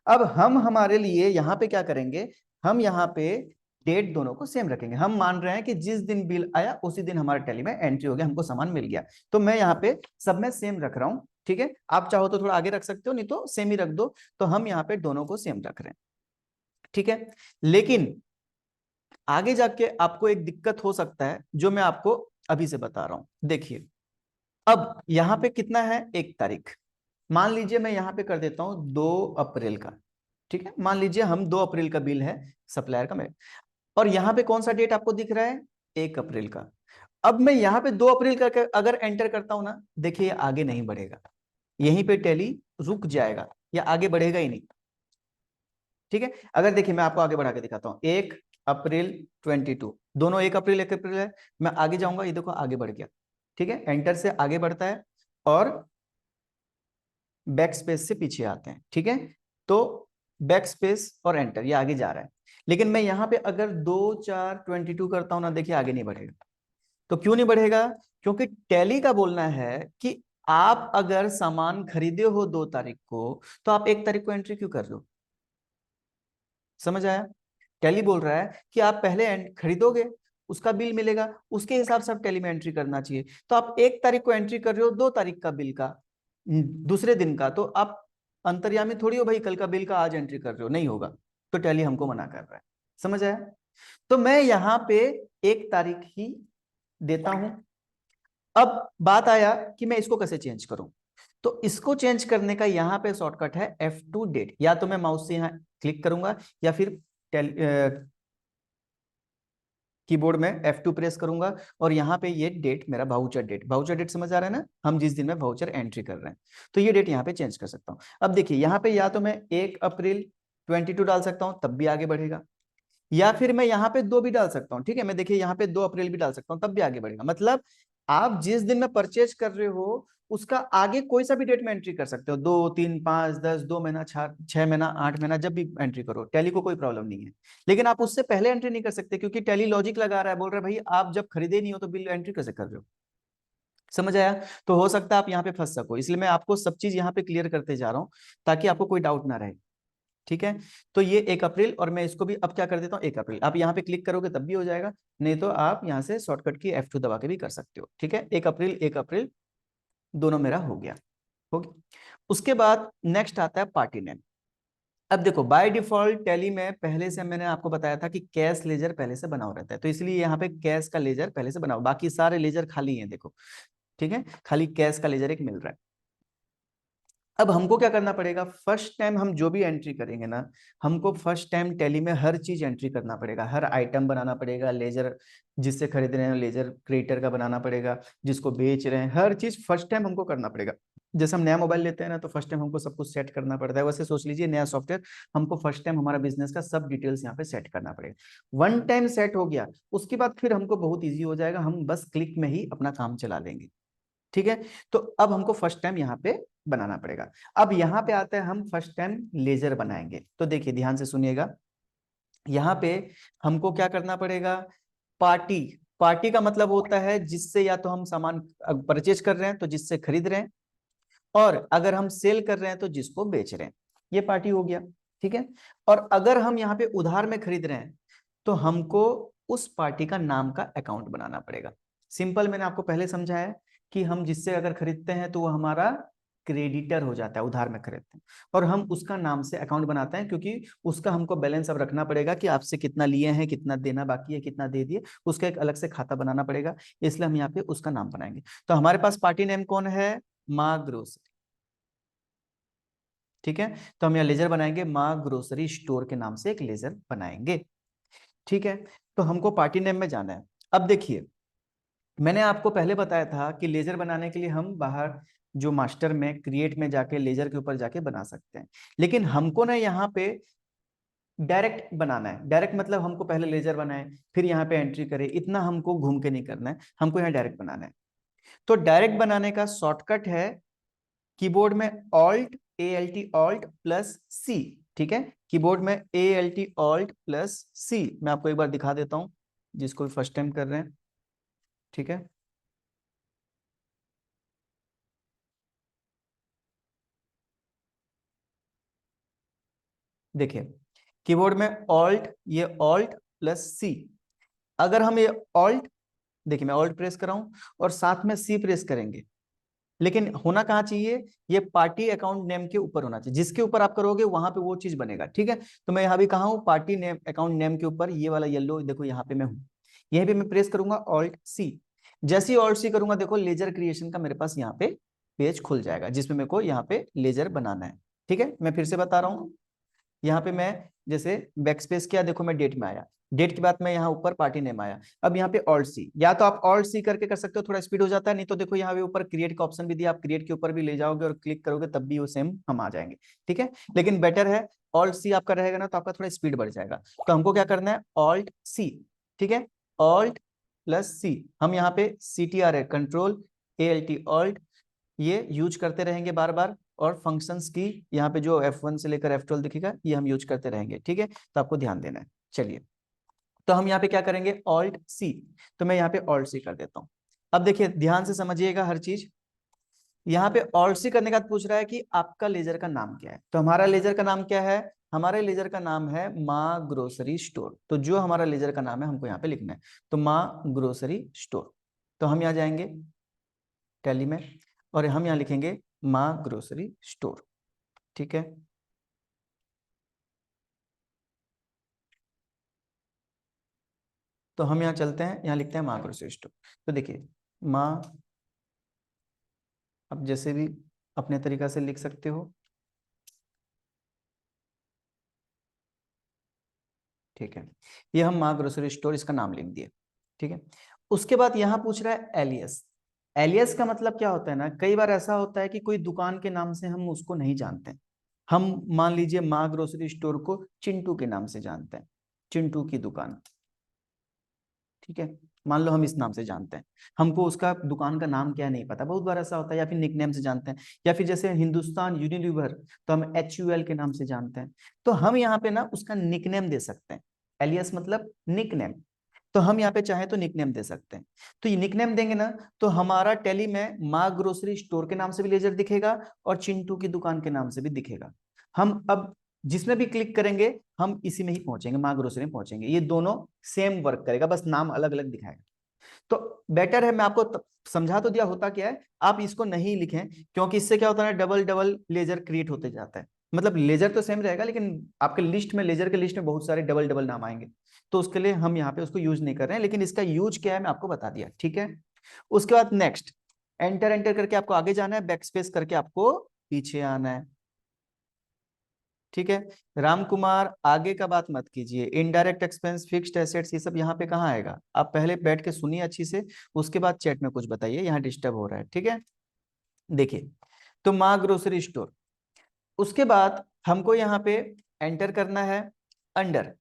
अब हम हमारे लिए यहाँ पे क्या करेंगे, हम यहाँ पे डेट दोनों को सेम रखेंगे। हम मान रहे हैं कि जिस दिन बिल आया उसी दिन हमारे टैली में एंट्री हो गया, हमको सामान मिल गया, तो मैं यहाँ पे सब में सेम रख रहा हूँ। ठीक है, आप चाहो तो थोड़ा आगे रख सकते हो, नहीं तो सेम ही रख दो। तो हम यहाँ पे दोनों को सेम रख रहे हैं। ठीक है, लेकिन आगे जाके आपको एक दिक्कत हो सकता है जो मैं आपको अभी से बता रहा हूं। देखिए अब यहाँ पे कितना है, 1 तारीख, मान लीजिए मैं यहाँ पे कर देता हूं 2 अप्रैल का। ठीक है, मान लीजिए हम 2 अप्रैल का बिल है सप्लायर का, मैं, और यहाँ पे कौन सा डेट आपको दिख रहा है, 1 अप्रैल का। अब मैं यहाँ पे 2 अप्रैल का अगर एंटर करता हूं ना, देखिए आगे नहीं बढ़ेगा, यहीं पे टैली रुक जाएगा, या आगे बढ़ेगा ही नहीं। ठीक है, अगर देखिए मैं आपको आगे बढ़ा के दिखाता हूँ, 1 अप्रैल 22, दोनों 1 अप्रैल 1 अप्रैल है, मैं आगे जाऊंगा, ये देखो आगे बढ़ गया। ठीक है, एंटर से आगे बढ़ता है और बैक स्पेस से पीछे आते हैं। ठीक है, तो बैक स्पेस और एंटर, ये आगे जा रहा है। लेकिन मैं यहाँ पे अगर 2 4 22 करता हूं ना, देखिए आगे नहीं बढ़ेगा। तो क्यों नहीं बढ़ेगा? क्योंकि टैली का बोलना है कि आप अगर सामान खरीदे हो 2 तारीख को, तो आप 1 तारीख को एंट्री क्यों कर रहे हो? समझ आया? टैली बोल रहा है कि आप पहले खरीदोगे, उसका बिल मिलेगा, उसके हिसाब से आप टैली में एंट्री करना चाहिए। तो आप 1 तारीख को एंट्री कर रहे हो 2 तारीख का बिल का, दूसरे दिन का, तो आप अंतर्यामी थोड़ी हो भाई, कल का बिल का आज एंट्री कर रहे हो, नहीं होगा। तो टैली हमको मना कर रहा है। समझ आया? तो मैं यहां पे 1 तारीख ही देता हूं। अब बात आया कि मैं इसको कैसे चेंज करूं। तो इसको चेंज करने का यहां पे शॉर्टकट है F2 डेट। या तो मैं माउस से यहां क्लिक करूंगा, या फिर कीबोर्ड में F2 प्रेस करूंगा, और यहाँ पे ये डेट मेरा वाउचर डेट, वाउचर डेट समझ आ रहा है ना, हम जिस दिन में वाउचर एंट्री कर रहे हैं, तो ये डेट यहाँ पे चेंज कर सकता हूँ। अब देखिए यहाँ पे या तो मैं 1 अप्रैल 22 डाल सकता हूँ, तब भी आगे बढ़ेगा, या फिर मैं यहाँ पे 2 भी डाल सकता हूँ। ठीक है, मैं देखिए यहाँ पे 2 अप्रैल भी डाल सकता हूँ, तब भी आगे बढ़ेगा। मतलब आप जिस दिन में परचेज कर रहे हो उसका आगे कोई सा भी डेट में एंट्री कर सकते हो, 2, 3, 5, 10, 2 महीना, 6 महीना, 8 महीना, जब भी एंट्री करो, टैली को कोई प्रॉब्लम नहीं है। लेकिन आप उससे पहले एंट्री नहीं कर सकते, क्योंकि टैली लॉजिक लगा रहा है, बोल रहा है भाई आप जब खरीदे नहीं हो तो बिल एंट्री कैसे कर रहे हो। समझ आया? तो हो सकता है आप यहाँ पे फंस सको, इसलिए मैं आपको सब चीज यहाँ पे क्लियर करते जा रहा हूँ, ताकि आपको कोई डाउट ना रहे। ठीक है, तो ये 1 अप्रैल, और मैं इसको भी अब क्या कर देता हूँ 1 अप्रैल। आप यहाँ पे क्लिक करोगे तब भी हो जाएगा, नहीं तो आप यहाँ से शॉर्टकट की F2 दबा के भी कर सकते हो। ठीक है, 1 अप्रैल 1 अप्रैल दोनों मेरा हो गया। उसके बाद नेक्स्ट आता है पार्टी नेम। अब देखो बाय डिफॉल्ट टैली में पहले से मैंने आपको बताया था कि कैश लेजर पहले से बना हुआ रहता है, तो इसलिए यहाँ पे कैश का लेजर पहले से बना हुआ, बाकी सारे लेजर खाली हैं देखो। ठीक है, खाली कैश का लेजर एक मिल रहा है। अब हमको क्या करना पड़ेगा, फर्स्ट टाइम हम जो भी एंट्री करेंगे ना, हमको फर्स्ट टाइम टैली में हर चीज एंट्री करना पड़ेगा, हर आइटम बनाना पड़ेगा, लेजर जिससे खरीद रहे हैं लेजर क्रिएटर का बनाना पड़ेगा, जिसको बेच रहे हैं, हर चीज फर्स्ट टाइम हमको करना पड़ेगा। जैसे हम नया मोबाइल लेते हैं ना, तो फर्स्ट टाइम हमको सब कुछ सेट करना पड़ता है, वैसे सोच लीजिए नया सॉफ्टवेयर, हमको फर्स्ट टाइम हमारा बिजनेस का सब डिटेल्स यहाँ पे सेट करना पड़ेगा। वन टाइम सेट हो गया, उसके बाद फिर हमको बहुत ईजी हो जाएगा, हम बस क्लिक में ही अपना काम चला लेंगे। ठीक है, तो अब हमको फर्स्ट टाइम यहाँ पे बनाना पड़ेगा। अब यहाँ पे आता है हम फर्स्ट टाइम लेजर बनाएंगे, तो देखिए ध्यान से सुनिएगा। यहाँ पे हमको क्या करना पड़ेगा, पार्टी, पार्टी का मतलब होता है जिससे या तो हम सामान परचेज कर रहे हैं तो जिससे खरीद रहे हैं, और अगर हम सेल कर रहे हैं तो जिसको बेच रहे हैं, ये पार्टी हो गया। ठीक है, और अगर हम यहाँ पे उधार में खरीद रहे हैं तो हमको उस पार्टी का नाम का अकाउंट बनाना पड़ेगा। सिंपल, मैंने आपको पहले समझाया कि हम जिससे अगर खरीदते हैं तो वो हमारा क्रेडिटर हो जाता है, उधार में खरीदते हैं, और हम उसका नाम से अकाउंट बनाते हैं, क्योंकि उसका हमको बैलेंस अब रखना पड़ेगा कि आपसे कितना लिए हैं, कितना देना बाकी है, कितना दे दिए, उसका एक अलग से खाता बनाना पड़ेगा, इसलिए हम यहाँ पे उसका नाम बनाएंगे। तो हमारे पास पार्टी नेम कौन है, माँ ग्रोसरी। ठीक है, तो हम यहाँ लेजर बनाएंगे, माँ ग्रोसरी स्टोर के नाम से एक लेजर बनाएंगे। ठीक है, तो हमको पार्टी नेम में जाना है। अब देखिए, मैंने आपको पहले बताया था कि लेजर बनाने के लिए हम बाहर जो मास्टर में क्रिएट में जाके लेजर के ऊपर जाके बना सकते हैं, लेकिन हमको ना यहाँ पे डायरेक्ट बनाना है। डायरेक्ट मतलब हमको पहले लेजर बनाए, फिर यहाँ पे एंट्री करे, इतना हमको घूम के नहीं करना है, हमको यहाँ डायरेक्ट बनाना है। तो डायरेक्ट बनाने का शॉर्टकट है कीबोर्ड में Alt+C। ठीक है, कीबोर्ड में Alt+C, मैं आपको एक बार दिखा देता हूं जिसको भी फर्स्ट टाइम कर रहे हैं। ठीक है, देखिए कीबोर्ड में ऑल्ट, ये Alt+C। अगर हम ये ऑल्ट, देखिए मैं ऑल्ट प्रेस कर रहा हूं और साथ में सी प्रेस करेंगे, लेकिन होना कहाँ चाहिए, ये पार्टी अकाउंट नेम के ऊपर होना चाहिए, जिसके ऊपर आप करोगे वहां पे वो चीज बनेगा। ठीक है, तो मैं यहाँ भी कहा हूँ पार्टी नेम अकाउंट नेम के ऊपर, ये वाला येलो देखो यहाँ पे मैं हूँ, यहीं पे मैं प्रेस करूंगा Alt+C। जैसे ही Alt+C करूंगा देखो लेजर क्रिएशन का मेरे पास यहाँ पे पेज खुल जाएगा, जिसमें मेरे को यहाँ पे लेजर बनाना है। ठीक है, मैं फिर से बता रहा हूँ, यहाँ पे मैं जैसे बैक स्पेस किया, देखो मैं डेट में आया, डेट के बाद मैं यहाँ ऊपर पार्टी नेम आया, अब यहाँ पे Alt+C, या तो आप Alt+C करके कर सकते हो, थोड़ा स्पीड हो जाता है, नहीं तो देखो यहाँ पे ऊपर क्रिएट का ऑप्शन भी दिया, आप क्रिएट के ऊपर भी ले जाओगे और क्लिक करोगे तब भी वो सेम हम आ जाएंगे। ठीक है, लेकिन बेटर है Alt+C आपका रहेगा ना, तो आपका थोड़ा स्पीड बढ़ जाएगा। तो हमको क्या करना है, Alt+C। ठीक है, Alt+C, हम यहाँ पे CTR है, Ctrl+Alt, ये यूज करते रहेंगे बार बार, और फंक्शंस की यहाँ पे जो F1 से लेकर F12 दिखेगा ये हम यूज करते रहेंगे। ठीक है, तो आपको ध्यान देना है। चलिए, तो हम यहाँ पे क्या करेंगे, Alt+C, तो मैं यहाँ पे Alt+C कर देता हूँ। अब देखिए ध्यान से समझिएगा हर चीज, यहाँ पे Alt+C करने के बाद पूछ रहा है कि आपका लेजर का नाम क्या है, तो हमारा लेजर का नाम क्या है, हमारे लेजर का नाम है माँ ग्रोसरी स्टोर। तो जो हमारा लेजर का नाम है हमको यहाँ पे लिखना है, तो माँ ग्रोसरी स्टोर। तो हम यहाँ जाएंगे टैली में और हम यहाँ लिखेंगे माँ ग्रोसरी स्टोर। ठीक है, तो हम यहाँ चलते हैं, यहाँ लिखते हैं माँ ग्रोसरी स्टोर। तो देखिए माँ, अब जैसे भी अपने तरीका से लिख सकते हो। ठीक है, ये हम माँ ग्रोसरी स्टोर इसका नाम लिख दिए। ठीक है, उसके बाद यहाँ पूछ रहा है एलियस। एलियस का मतलब क्या होता है ना, कई बार ऐसा होता है कि कोई दुकान के नाम से हम उसको नहीं जानते। हम मान लीजिए माँ ग्रोसरी स्टोर को चिंटू के नाम से जानते हैं, चिंटू की दुकान। ठीक है, मान लो हम इस नाम से जानते हैं, हमको उसका दुकान का नाम क्या है नहीं पता, बहुत बार ऐसा होता है। या फिर निकनेम से जानते हैं, या फिर जैसे हिंदुस्तान यूनिलीवर तो हम HUL के नाम से जानते हैं। तो हम यहाँ पे ना उसका निकनेम दे सकते हैं। एलियस मतलब निकनेम, तो हम यहाँ पे चाहे तो निकनेम दे सकते हैं। तो ये निकनेम देंगे ना, तो हमारा टैली में माँ ग्रोसरी स्टोर के नाम से भी लेजर दिखेगा और चिंटू की दुकान के नाम से भी दिखेगा। हम अब जिसमें भी क्लिक करेंगे हम इसी में ही पहुंचेंगे, माँ ग्रोसरी में पहुंचेंगे। ये दोनों सेम वर्क करेगा, बस नाम अलग अलग दिखाएगा। तो बेटर है, मैं आपको समझा तो दिया होता क्या है, आप इसको नहीं लिखें, क्योंकि इससे क्या होता है, डबल डबल लेजर क्रिएट होते जाता है। मतलब लेजर तो सेम रहेगा, लेकिन आपके लिस्ट में, लेजर के लिस्ट में बहुत सारे डबल डबल नाम आएंगे। तो उसके लिए हम यहाँ पे उसको यूज नहीं कर रहे हैं, लेकिन इसका यूज क्या है मैं आपको बता दिया। ठीक है, उसके बाद नेक्स्ट, एंटर एंटर करके आपको आगे जाना है, बैक स्पेस करके आपको पीछे आना है। ठीक है, राम कुमार आगे का बात मत कीजिए, इनडायरेक्ट एक्सपेंस, फिक्स्ड एसेट्स, ये सब यहाँ पे कहाँ आएगा, आप पहले बैठ के सुनिए अच्छी से, उसके बाद चैट में कुछ बताइए, यहाँ डिस्टर्ब हो रहा है। ठीक है, देखिए, तो माँ ग्रोसरी स्टोर, उसके बाद हमको यहाँ पे एंटर करना है अंडर।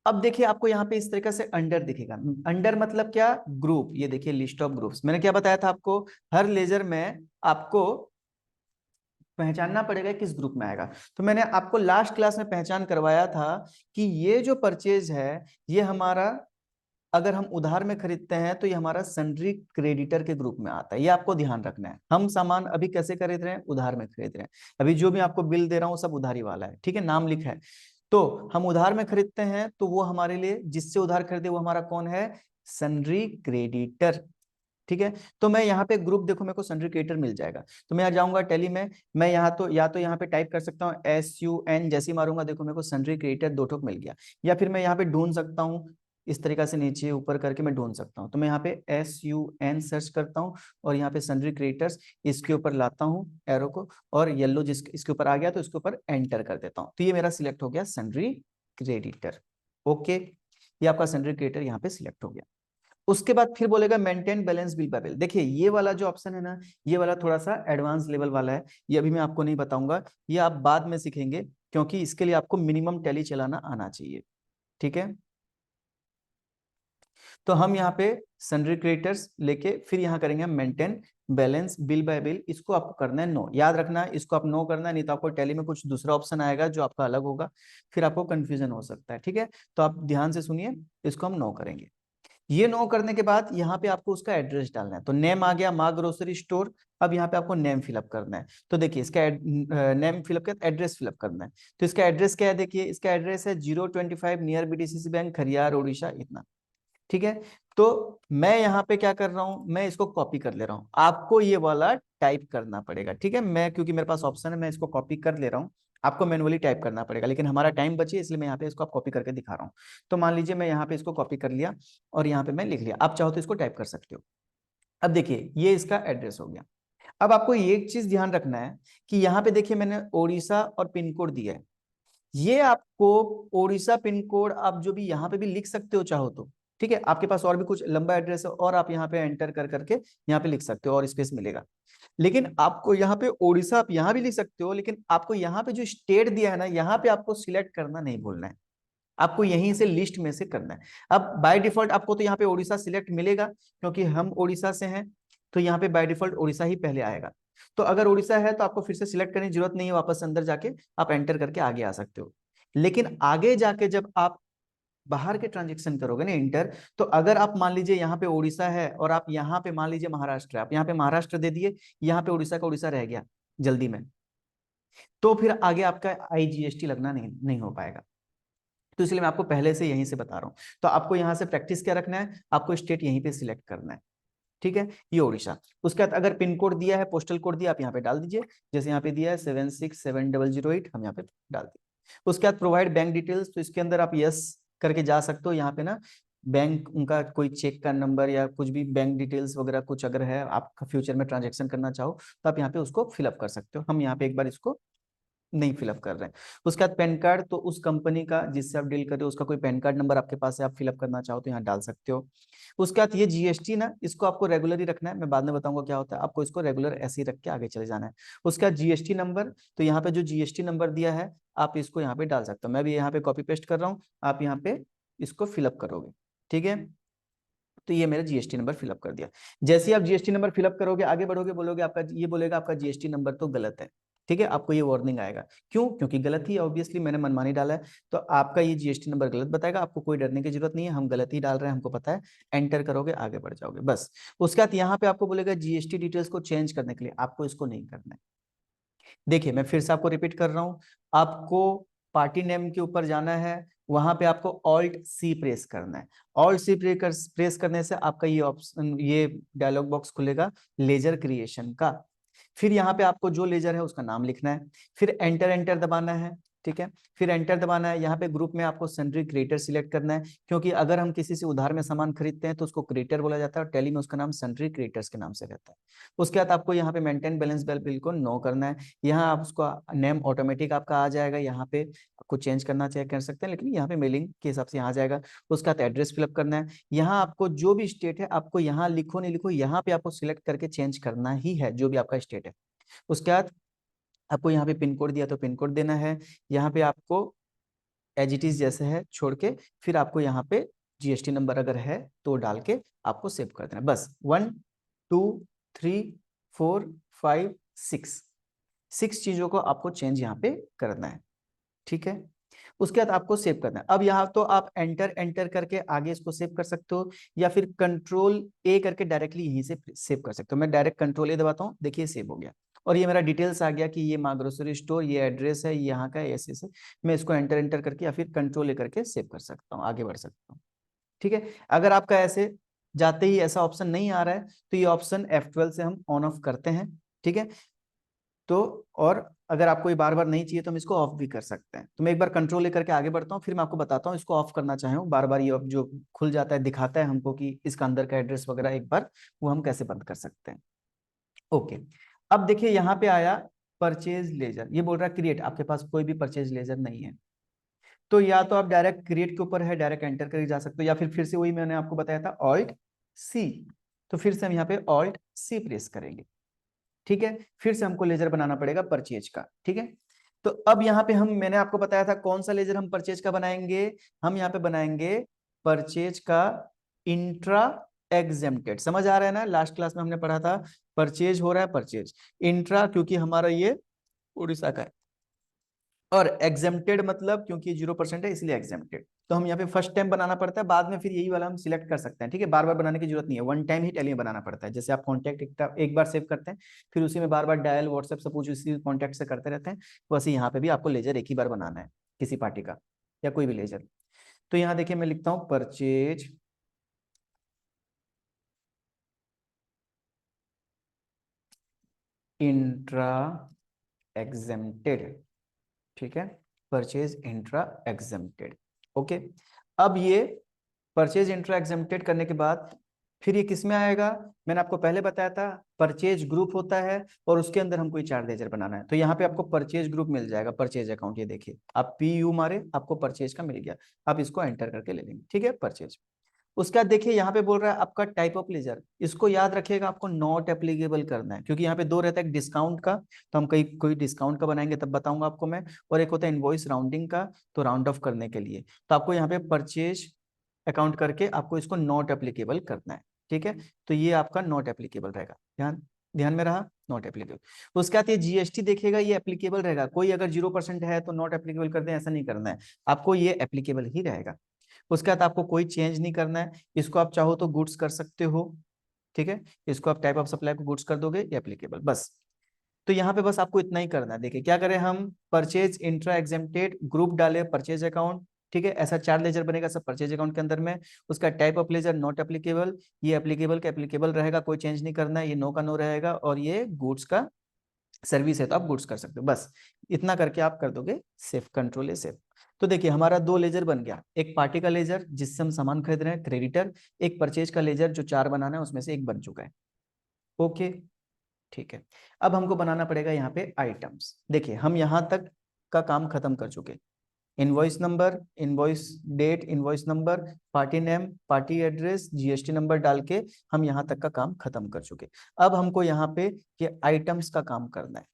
अब देखिए आपको यहाँ पे इस तरीके से अंडर दिखेगा। अंडर मतलब क्या, ग्रुप। ये देखिए लिस्ट ऑफ ग्रुप्स, मैंने क्या बताया था आपको, हर लेजर में आपको पहचानना पड़ेगा किस ग्रुप में आएगा। तो मैंने आपको लास्ट क्लास में पहचान करवाया था कि ये जो परचेज है ये हमारा, अगर हम उधार में खरीदते हैं तो ये हमारा सन्ड्री क्रेडिटर के ग्रुप में आता है। ये आपको ध्यान रखना है। हम सामान अभी कैसे खरीद रहे हैं, उधार में खरीद रहे हैं। अभी जो भी आपको बिल दे रहा हूँ सब उधारी वाला है। ठीक है, नाम लिखा है। तो हम उधार में खरीदते हैं तो वो हमारे लिए, जिससे उधार खरीदे वो हमारा कौन है, सन्ड्री क्रेडिटर। ठीक है, तो मैं यहाँ पे ग्रुप, देखो मेरे को सन्ड्री क्रेडिटर मिल जाएगा। तो मैं यहाँ जाऊंगा टैली में, मैं यहाँ तो या तो यहाँ पे टाइप कर सकता हूँ SUN, जैसे ही मारूंगा देखो मेरे को सन्ड्री क्रेडिटर दो ठोक मिल गया। या फिर मैं यहाँ पे ढूंढ सकता हूँ, इस तरीका से नीचे ऊपर करके मैं ढूंढ सकता हूँ। तो मैं यहाँ पे SUN सर्च करता हूँ और यहाँ पे सन्ड्री क्रेडिटर्स, इसके ऊपर लाता हूँ एरो को, और येलो जिस इसके ऊपर आ गया तो इसके ऊपर एंटर कर देता हूँ। तो ये मेरा सिलेक्ट हो गया सन्ड्री क्रेडिटर। ओके, ये आपका सन्ड्री क्रेडिटर यहाँ पे सिलेक्ट हो गया। उसके बाद फिर बोलेगा maintain balance bill bye bill. देखिए ये वाला जो ऑप्शन है ना, ये वाला थोड़ा सा एडवांस लेवल वाला है, ये अभी मैं आपको नहीं बताऊंगा, ये आप बाद में सीखेंगे, क्योंकि इसके लिए आपको मिनिमम टैली चलाना आना चाहिए। ठीक है, तो हम यहाँ पे सन्ड्री क्रेडिटर्स लेके फिर यहाँ करेंगे maintain balance bill bye bill. इसको आपको करना है नो, याद रखना है इसको आप नो करना है, नहीं तो आपको टैली में कुछ दूसरा ऑप्शन आएगा जो आपका अलग होगा, फिर आपको कंफ्यूजन हो सकता है। ठीक है, तो आप ध्यान से सुनिए, इसको हम नो करेंगे। ये नो करने के बाद यहाँ पे आपको उसका एड्रेस डालना है। तो नेम आ गया माँ ग्रोसरी स्टोर, अब यहाँ पे आपको नेम फिलअप करना है। तो देखिए इसका नेम फिलअप कर, एड्रेस फिलअप करना है। तो इसका एड्रेस क्या है, देखिए इसका एड्रेस है 025 near BDCC bank, Khariar Orissa, इतना। ठीक है, तो मैं यहाँ पे क्या कर रहा हूँ, मैं इसको कॉपी कर ले रहा हूँ, आपको ये वाला टाइप करना पड़ेगा। ठीक है, मैं क्योंकि मेरे पास ऑप्शन है मैं इसको कॉपी कर ले रहा हूँ, आपको मैनुअली टाइप करना पड़ेगा, लेकिन हमारा टाइम बचे इसलिए मैं यहाँ पे इसको आप कॉपी करके दिखा रहा हूँ। तो मान लीजिए मैं यहाँ पे इसको कॉपी कर लिया और यहाँ पे मैं लिख लिया, आप चाहो तो इसको टाइप कर सकते हो। अब देखिए ये इसका एड्रेस हो गया। अब आपको ये एक चीज ध्यान रखना है कि यहाँ पे देखिए मैंने ओडिशा और पिन कोड दिया है। ये आपको ओडिशा पिन कोड आप जो भी यहाँ पे भी लिख सकते हो चाहो तो। ठीक है, आपके पास और भी कुछ लंबा एड्रेस है और आप यहाँ पे एंटर कर करके यहाँ पे लिख सकते हो और स्पेस मिलेगा। लेकिन आपको यहाँ पे ओडिशा आप यहाँ भी लिख सकते हो, लेकिन आपको यहाँ पे जो स्टेट दिया है ना, यहाँ पे आपको सिलेक्ट करना नहीं भूलना है, आपको यहीं से लिस्ट में से करना है। अब बाय डिफॉल्ट आपको तो यहाँ पे ओडिशा सिलेक्ट मिलेगा, क्योंकि हम ओडिशा से हैं, तो यहाँ पे बाय डिफॉल्ट ओडिशा ही पहले आएगा। तो अगर ओडिशा है तो आपको फिर से सिलेक्ट करने की जरूरत नहीं है, वापस अंदर जाके आप एंटर करके आगे आ सकते हो। लेकिन आगे जाके जब आप बाहर के ट्रांजेक्शन करोगे ना इंटर, तो अगर आप मान लीजिए यहाँ पे ओडिशा है और आप यहाँ पे मान लीजिए महाराष्ट्र है, आप यहाँ पे महाराष्ट्र दे दिए, यहाँ पे ओडिशा का ओडिशा रह गया जल्दी में, तो फिर आगे आपका IGST लगना नहीं हो पाएगा। तो इसलिए मैं आपको पहले से यहीं से बता रहा हूँ। तो आपको यहाँ से प्रैक्टिस क्या रखना है, आपको स्टेट यहीं पे सिलेक्ट करना है, ठीक है, ये उड़ीसा। उसके बाद अगर पिन कोड दिया है, पोस्टल कोड दिया, आप यहाँ पे डाल दीजिए। जैसे यहाँ पे दिया है 767008, हम यहाँ पे डाल दिए। उसके बाद प्रोवाइड बैंक डिटेल्स, तो इसके अंदर आप यस करके जा सकते हो। यहाँ पे ना बैंक, उनका कोई चेक का नंबर या कुछ भी बैंक डिटेल्स वगैरह कुछ अगर है, आप फ्यूचर में ट्रांजेक्शन करना चाहो तो आप यहाँ पे उसको फिलअप कर सकते हो। हम यहाँ पे एक बार इसको नहीं फिलअप कर रहे हैं। उसके बाद पैन कार्ड, तो उस कंपनी का जिससे आप डील कर रहे हो उसका कोई पैन कार्ड नंबर आपके पास है, आप फिलअप करना चाहो तो यहाँ डाल सकते हो। उसके बाद ये GST ना, इसको आपको रेगुलर ही रखना है, मैं बाद में बताऊंगा क्या होता है, आपको इसको रेगुलर ऐसे ही रख के आगे चले जाना है। उसके बाद GST नंबर, तो यहाँ पे जो GST नंबर दिया है आप इसको यहाँ पे डाल सकते हो। मैं भी यहाँ पे कॉपी पेस्ट कर रहा हूँ, आप यहाँ पे इसको फिलअप करोगे, ठीक है। तो ये मेरा GST नंबर फिलअप कर दिया। जैसे ही आप GST नंबर फिलअप करोगे, आगे बढ़ोगे, बोलोगे आपका, ये बोलेगा आपका GST नंबर तो गलत है, ठीक है, आपको ये वार्निंग आएगा। क्यों? क्योंकि गलत ही, ऑब्वियसली मैंने मनमानी डाला है, तो आपका ये GST नंबर गलत बताएगा। आपको कोई डरने की जरूरत नहीं है, हम गलत ही डाल रहे हैं, हमको पता है। एंटर करोगे, आगे बढ़ जाओगे, बस। उसके बाद यहाँ पे आपको बोलेगा GST डिटेल्स को चेंज करने के लिए, आपको इसको नहीं करना है। देखिए मैं फिर से आपको रिपीट कर रहा हूं, आपको पार्टी नेम के ऊपर जाना है, वहां पे आपको Alt+C प्रेस करना है। Alt+C प्रेस करने से आपका ये ऑप्शन, ये डायलॉग बॉक्स खुलेगा लेजर क्रिएशन का। फिर यहाँ पे आपको जो लेजर है उसका नाम लिखना है, फिर एंटर एंटर दबाना है, ठीक है। फिर एंटर दबाना है। यहाँ पे ग्रुप में आपको सन्ड्री क्रिएटर सिलेक्ट करना है, क्योंकि अगर हम किसी से उधार में सामान खरीदते हैं तो उसको क्रिएटर बोला जाता है, और टैली में उसका नाम सन्ड्री क्रिएटर्स के नाम से रहता है। उसके बाद आपको यहाँ पे मेंटेन बैलेंस बिल को नो करना है। यहाँ आप उसको नेम ऑटोमेटिक आपका आ जाएगा, यहाँ पे आपको चेंज करना चाहिए कर सकते हैं, लेकिन यहाँ पे मेलिंग के हिसाब से यहाँ आ जाएगा। उसका एड्रेस फिलअप करना है। यहाँ आपको जो भी स्टेट है, आपको यहाँ लिखो नहीं लिखो, यहाँ पे आपको सिलेक्ट करके चेंज करना ही है, जो भी आपका स्टेट है। उसके बाद आपको यहाँ पे पिन कोड दिया तो पिन कोड देना है। यहाँ पे आपको एज इट इज जैसे है छोड़ के, फिर आपको यहाँ पे GST नंबर अगर है तो डाल के आपको सेव कर देना, बस। 1 2 3 4 5 6 चीजों को आपको चेंज यहाँ पे करना है, ठीक है। उसके बाद आपको सेव करना है। अब यहाँ तो आप एंटर एंटर करके आगे इसको सेव कर सकते हो, या फिर Ctrl+A करके डायरेक्टली यहीं से सेव कर सकते हो। मैं डायरेक्ट Ctrl+A दबाता हूँ, देखिए सेव हो गया, और ये मेरा डिटेल्स आ गया कि ये माँ ग्रोसरी स्टोर, ये एड्रेस है यहाँ का, ऐसे से मैं इसको एंटर एंटर करके या फिर Ctrl+A करके सेव कर सकता हूँ, आगे बढ़ सकता हूँ, ठीक है। अगर आपका ऐसे जाते ही ऐसा ऑप्शन नहीं आ रहा है तो ये ऑप्शन F12 से हम ऑन ऑफ करते हैं, ठीक है। तो और अगर आपको ये बार बार नहीं चाहिए तो हम इसको ऑफ भी कर सकते हैं। तो मैं एक बार Ctrl+A करके आगे बढ़ता हूँ, फिर मैं आपको बताता हूँ इसको ऑफ करना चाहे बार बार ये जो खुल जाता है दिखाता है हमको कि इसका अंदर का एड्रेस वगैरह, एक बार वो हम कैसे बंद कर सकते हैं। ओके, अब देखिए यहाँ पे आया परचेज लेजर, ये बोल रहा है क्रिएट, आपके पास कोई भी परचेज लेजर नहीं है, तो या तो आप डायरेक्ट क्रिएट के ऊपर है, डायरेक्ट एंटर करके जा सकते हो, या फिर से वही मैंने आपको बताया था Alt+C। तो फिर से हम यहाँ पे Alt+C प्रेस करेंगे, ठीक है। फिर से हमको लेजर बनाना पड़ेगा परचेज का, ठीक है। तो अब यहाँ पे हम, मैंने आपको बताया था कौन सा लेजर हम परचेज का बनाएंगे, हम यहाँ पे बनाएंगे परचेज का इंट्रा एग्जेम्प्टेड। समझ आ रहा है ना, लास्ट क्लास में हमने पढ़ा था परचेज हो रहा है, परचेज इंट्रा क्योंकि हमारा ये उड़ीसा का है, और एग्जेम्प्टेड मतलब क्योंकि 0% है इसलिए एग्जेम्प्टेड। तो हम यहाँ पे फर्स्ट टाइम बनाना पड़ता है, बाद में फिर यही वाला हम सिलेक्ट कर सकते हैं, ठीक है। बार बार बनाने की जरूरत नहीं है, वन टाइम ही टैली में बनाना पड़ता है। जैसे आप कॉन्टैक्ट एक बार सेव करते हैं, फिर उसी में बार बार डायल व्हाट्सएप सब कुछ उसी कॉन्टैक्ट से करते रहते हैं, वैसे यहाँ पे भी आपको लेजर एक ही बार बनाना है, किसी पार्टी का या कोई भी लेजर। तो यहाँ देखिए मैं लिखता हूँ परचेज इंट्रा एग्जेम्प्टेड, ठीक है, परचेज इंट्रा एग्जेम्प्टेड। ओके, अब ये परचेज इंट्रा एग्जेम्प्टेड करने के बाद फिर ये किस में आएगा, मैंने आपको पहले बताया था परचेज ग्रुप होता है, और उसके अंदर हमको 4 लेजर बनाना है। तो यहाँ पे आपको परचेज ग्रुप मिल जाएगा, परचेज अकाउंट, ये देखिए आप PU मारे आपको परचेज का मिल गया, आप इसको एंटर करके ले लेंगे, ठीक है, परचेज। उसके बाद देखिए यहाँ पे बोल रहा है आपका टाइप ऑफ लेजर, इसको याद रखिएगा, आपको नॉट एप्लीकेबल करना है, क्योंकि यहाँ पे दो रहता है, डिस्काउंट का, तो हम कोई डिस्काउंट का बनाएंगे तब बताऊंगा आपको मैं, और एक होता है इनवॉइस राउंडिंग का, तो राउंड ऑफ करने के लिए। तो आपको यहाँ पे परचेज अकाउंट करके आपको इसको नॉट एप्लीकेबल करना है, ठीक है। तो ये आपका नॉट एप्लीकेबल रहेगा, ध्यान ध्यान में रहा, नॉट एप्लीकेबल। उसके बाद ये GST देखिएगा, ये एप्लीकेबल रहेगा, कोई अगर 0% है तो नॉट एप्लीकेबल कर दें, ऐसा नहीं करना है, आपको ये एप्लीकेबल ही रहेगा। उसके बाद आपको कोई चेंज नहीं करना है, इसको आप चाहो तो गुड्स कर सकते हो, ठीक है, इसको आप टाइप ऑफ सप्लाई को गुड्स कर दोगे, ये एप्लीकेबल, बस। तो यहाँ पे बस आपको इतना ही करना है। देखिए क्या करें हम, परचेज इंट्रा एग्जेम्प्टेड ग्रुप डाले परचेज अकाउंट, ठीक है, ऐसा 4 लेजर बनेगा सब परचेज अकाउंट के अंदर में। उसका type of ledger not applicable, ये एप्लीकेबल का एप्लीकेबल रहेगा, कोई चेंज नहीं करना है, ये नो का नो रहेगा, और ये गुड्स का सर्विस है तो आप गुड्स कर सकते हो। बस इतना करके आप कर दोगे सेफ, कंट्रोल है सेफ। तो देखिए हमारा 2 लेजर बन गया, एक पार्टी का लेजर जिससे हम सामान खरीद रहे हैं क्रेडिटर, एक परचेज का लेजर जो 4 बनाना है उसमें से एक बन चुका है। ओके ठीक है। अब हमको बनाना पड़ेगा यहाँ पे आइटम्स। देखिए हम यहाँ तक का काम खत्म कर चुके, invoice number, invoice date, invoice number, party name, party address, GST number डाल के हम यहाँ तक का काम खत्म कर चुके। अब हमको यहाँ पे ये आइटम्स का काम करना है,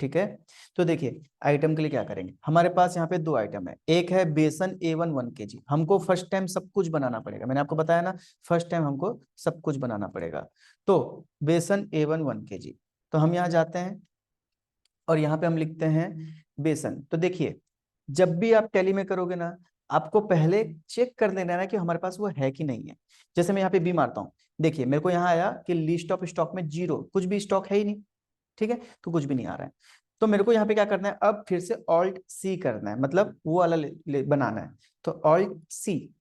ठीक है। तो देखिए आइटम के लिए क्या करेंगे, हमारे पास यहाँ पे 2 आइटम है, एक है बेसन A1 1 kg, हमको फर्स्ट टाइम सब कुछ बनाना पड़ेगा, मैंने आपको बताया ना फर्स्ट टाइम हमको सब कुछ बनाना पड़ेगा। तो बेसन A1 1 kg, तो हम यहाँ जाते हैं और यहाँ पे हम लिखते हैं बेसन। तो देखिए जब भी आप टैली में करोगे ना, आपको पहले चेक कर लेना है कि हमारे पास वो है कि नहीं है। जैसे मैं यहाँ पे बी मारता हूँ, देखिए मेरे को यहाँ आया कि लिस्ट ऑफ स्टॉक में 0, कुछ भी स्टॉक है ही नहीं, ठीक है, तो कुछ भी नहीं आ रहा है। तो मेरे को यहाँ पे क्या करना है, अब फिर से ऑल्ट सी करना है, मतलब वो वाला बनाना है। तो ऑल्ट सी,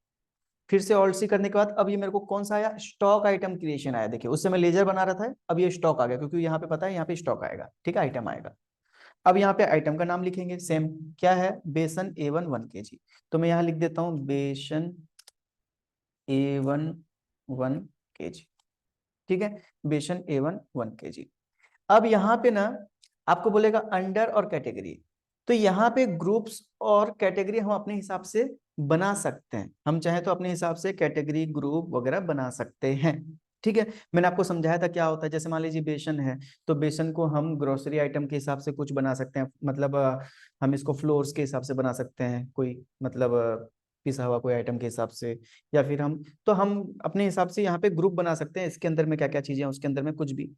फिर से ऑल्ट सी करने के बाद अब ये मेरे को कौन सा आया, स्टॉक आइटम क्रिएशन आया। देखिए उससे मैं लेजर बना रहा था, अब ये स्टॉक आ गया, क्योंकि यहाँ पे पता है यहाँ पे स्टॉक आएगा, ठीक है, आइटम आएगा। अब यहाँ पे आइटम का नाम लिखेंगे सेम, क्या है, बेसन A1 1 kg। तो मैं यहाँ लिख देता हूँ बेसन A1 1 kg, ठीक है, बेसन A1 1 kg। अब यहाँ पे ना आपको बोलेगा अंडर और कैटेगरी, तो यहाँ पे ग्रुप्स और कैटेगरी हम अपने हिसाब से बना सकते हैं, हम चाहे तो अपने हिसाब से कैटेगरी ग्रुप वगैरह बना सकते हैं, ठीक है। मैंने आपको समझाया था क्या होता है, जैसे मान लीजिए बेसन है, तो बेसन को हम ग्रोसरी आइटम के हिसाब से कुछ बना सकते हैं, मतलब हम इसको फ्लोर्स के हिसाब से बना सकते हैं, कोई मतलब पिसा हुआ कोई आइटम के हिसाब से, या फिर हम अपने हिसाब से यहाँ पे ग्रुप बना सकते हैं, इसके अंदर में क्या क्या चीजें हैं उसके अंदर में कुछ भी।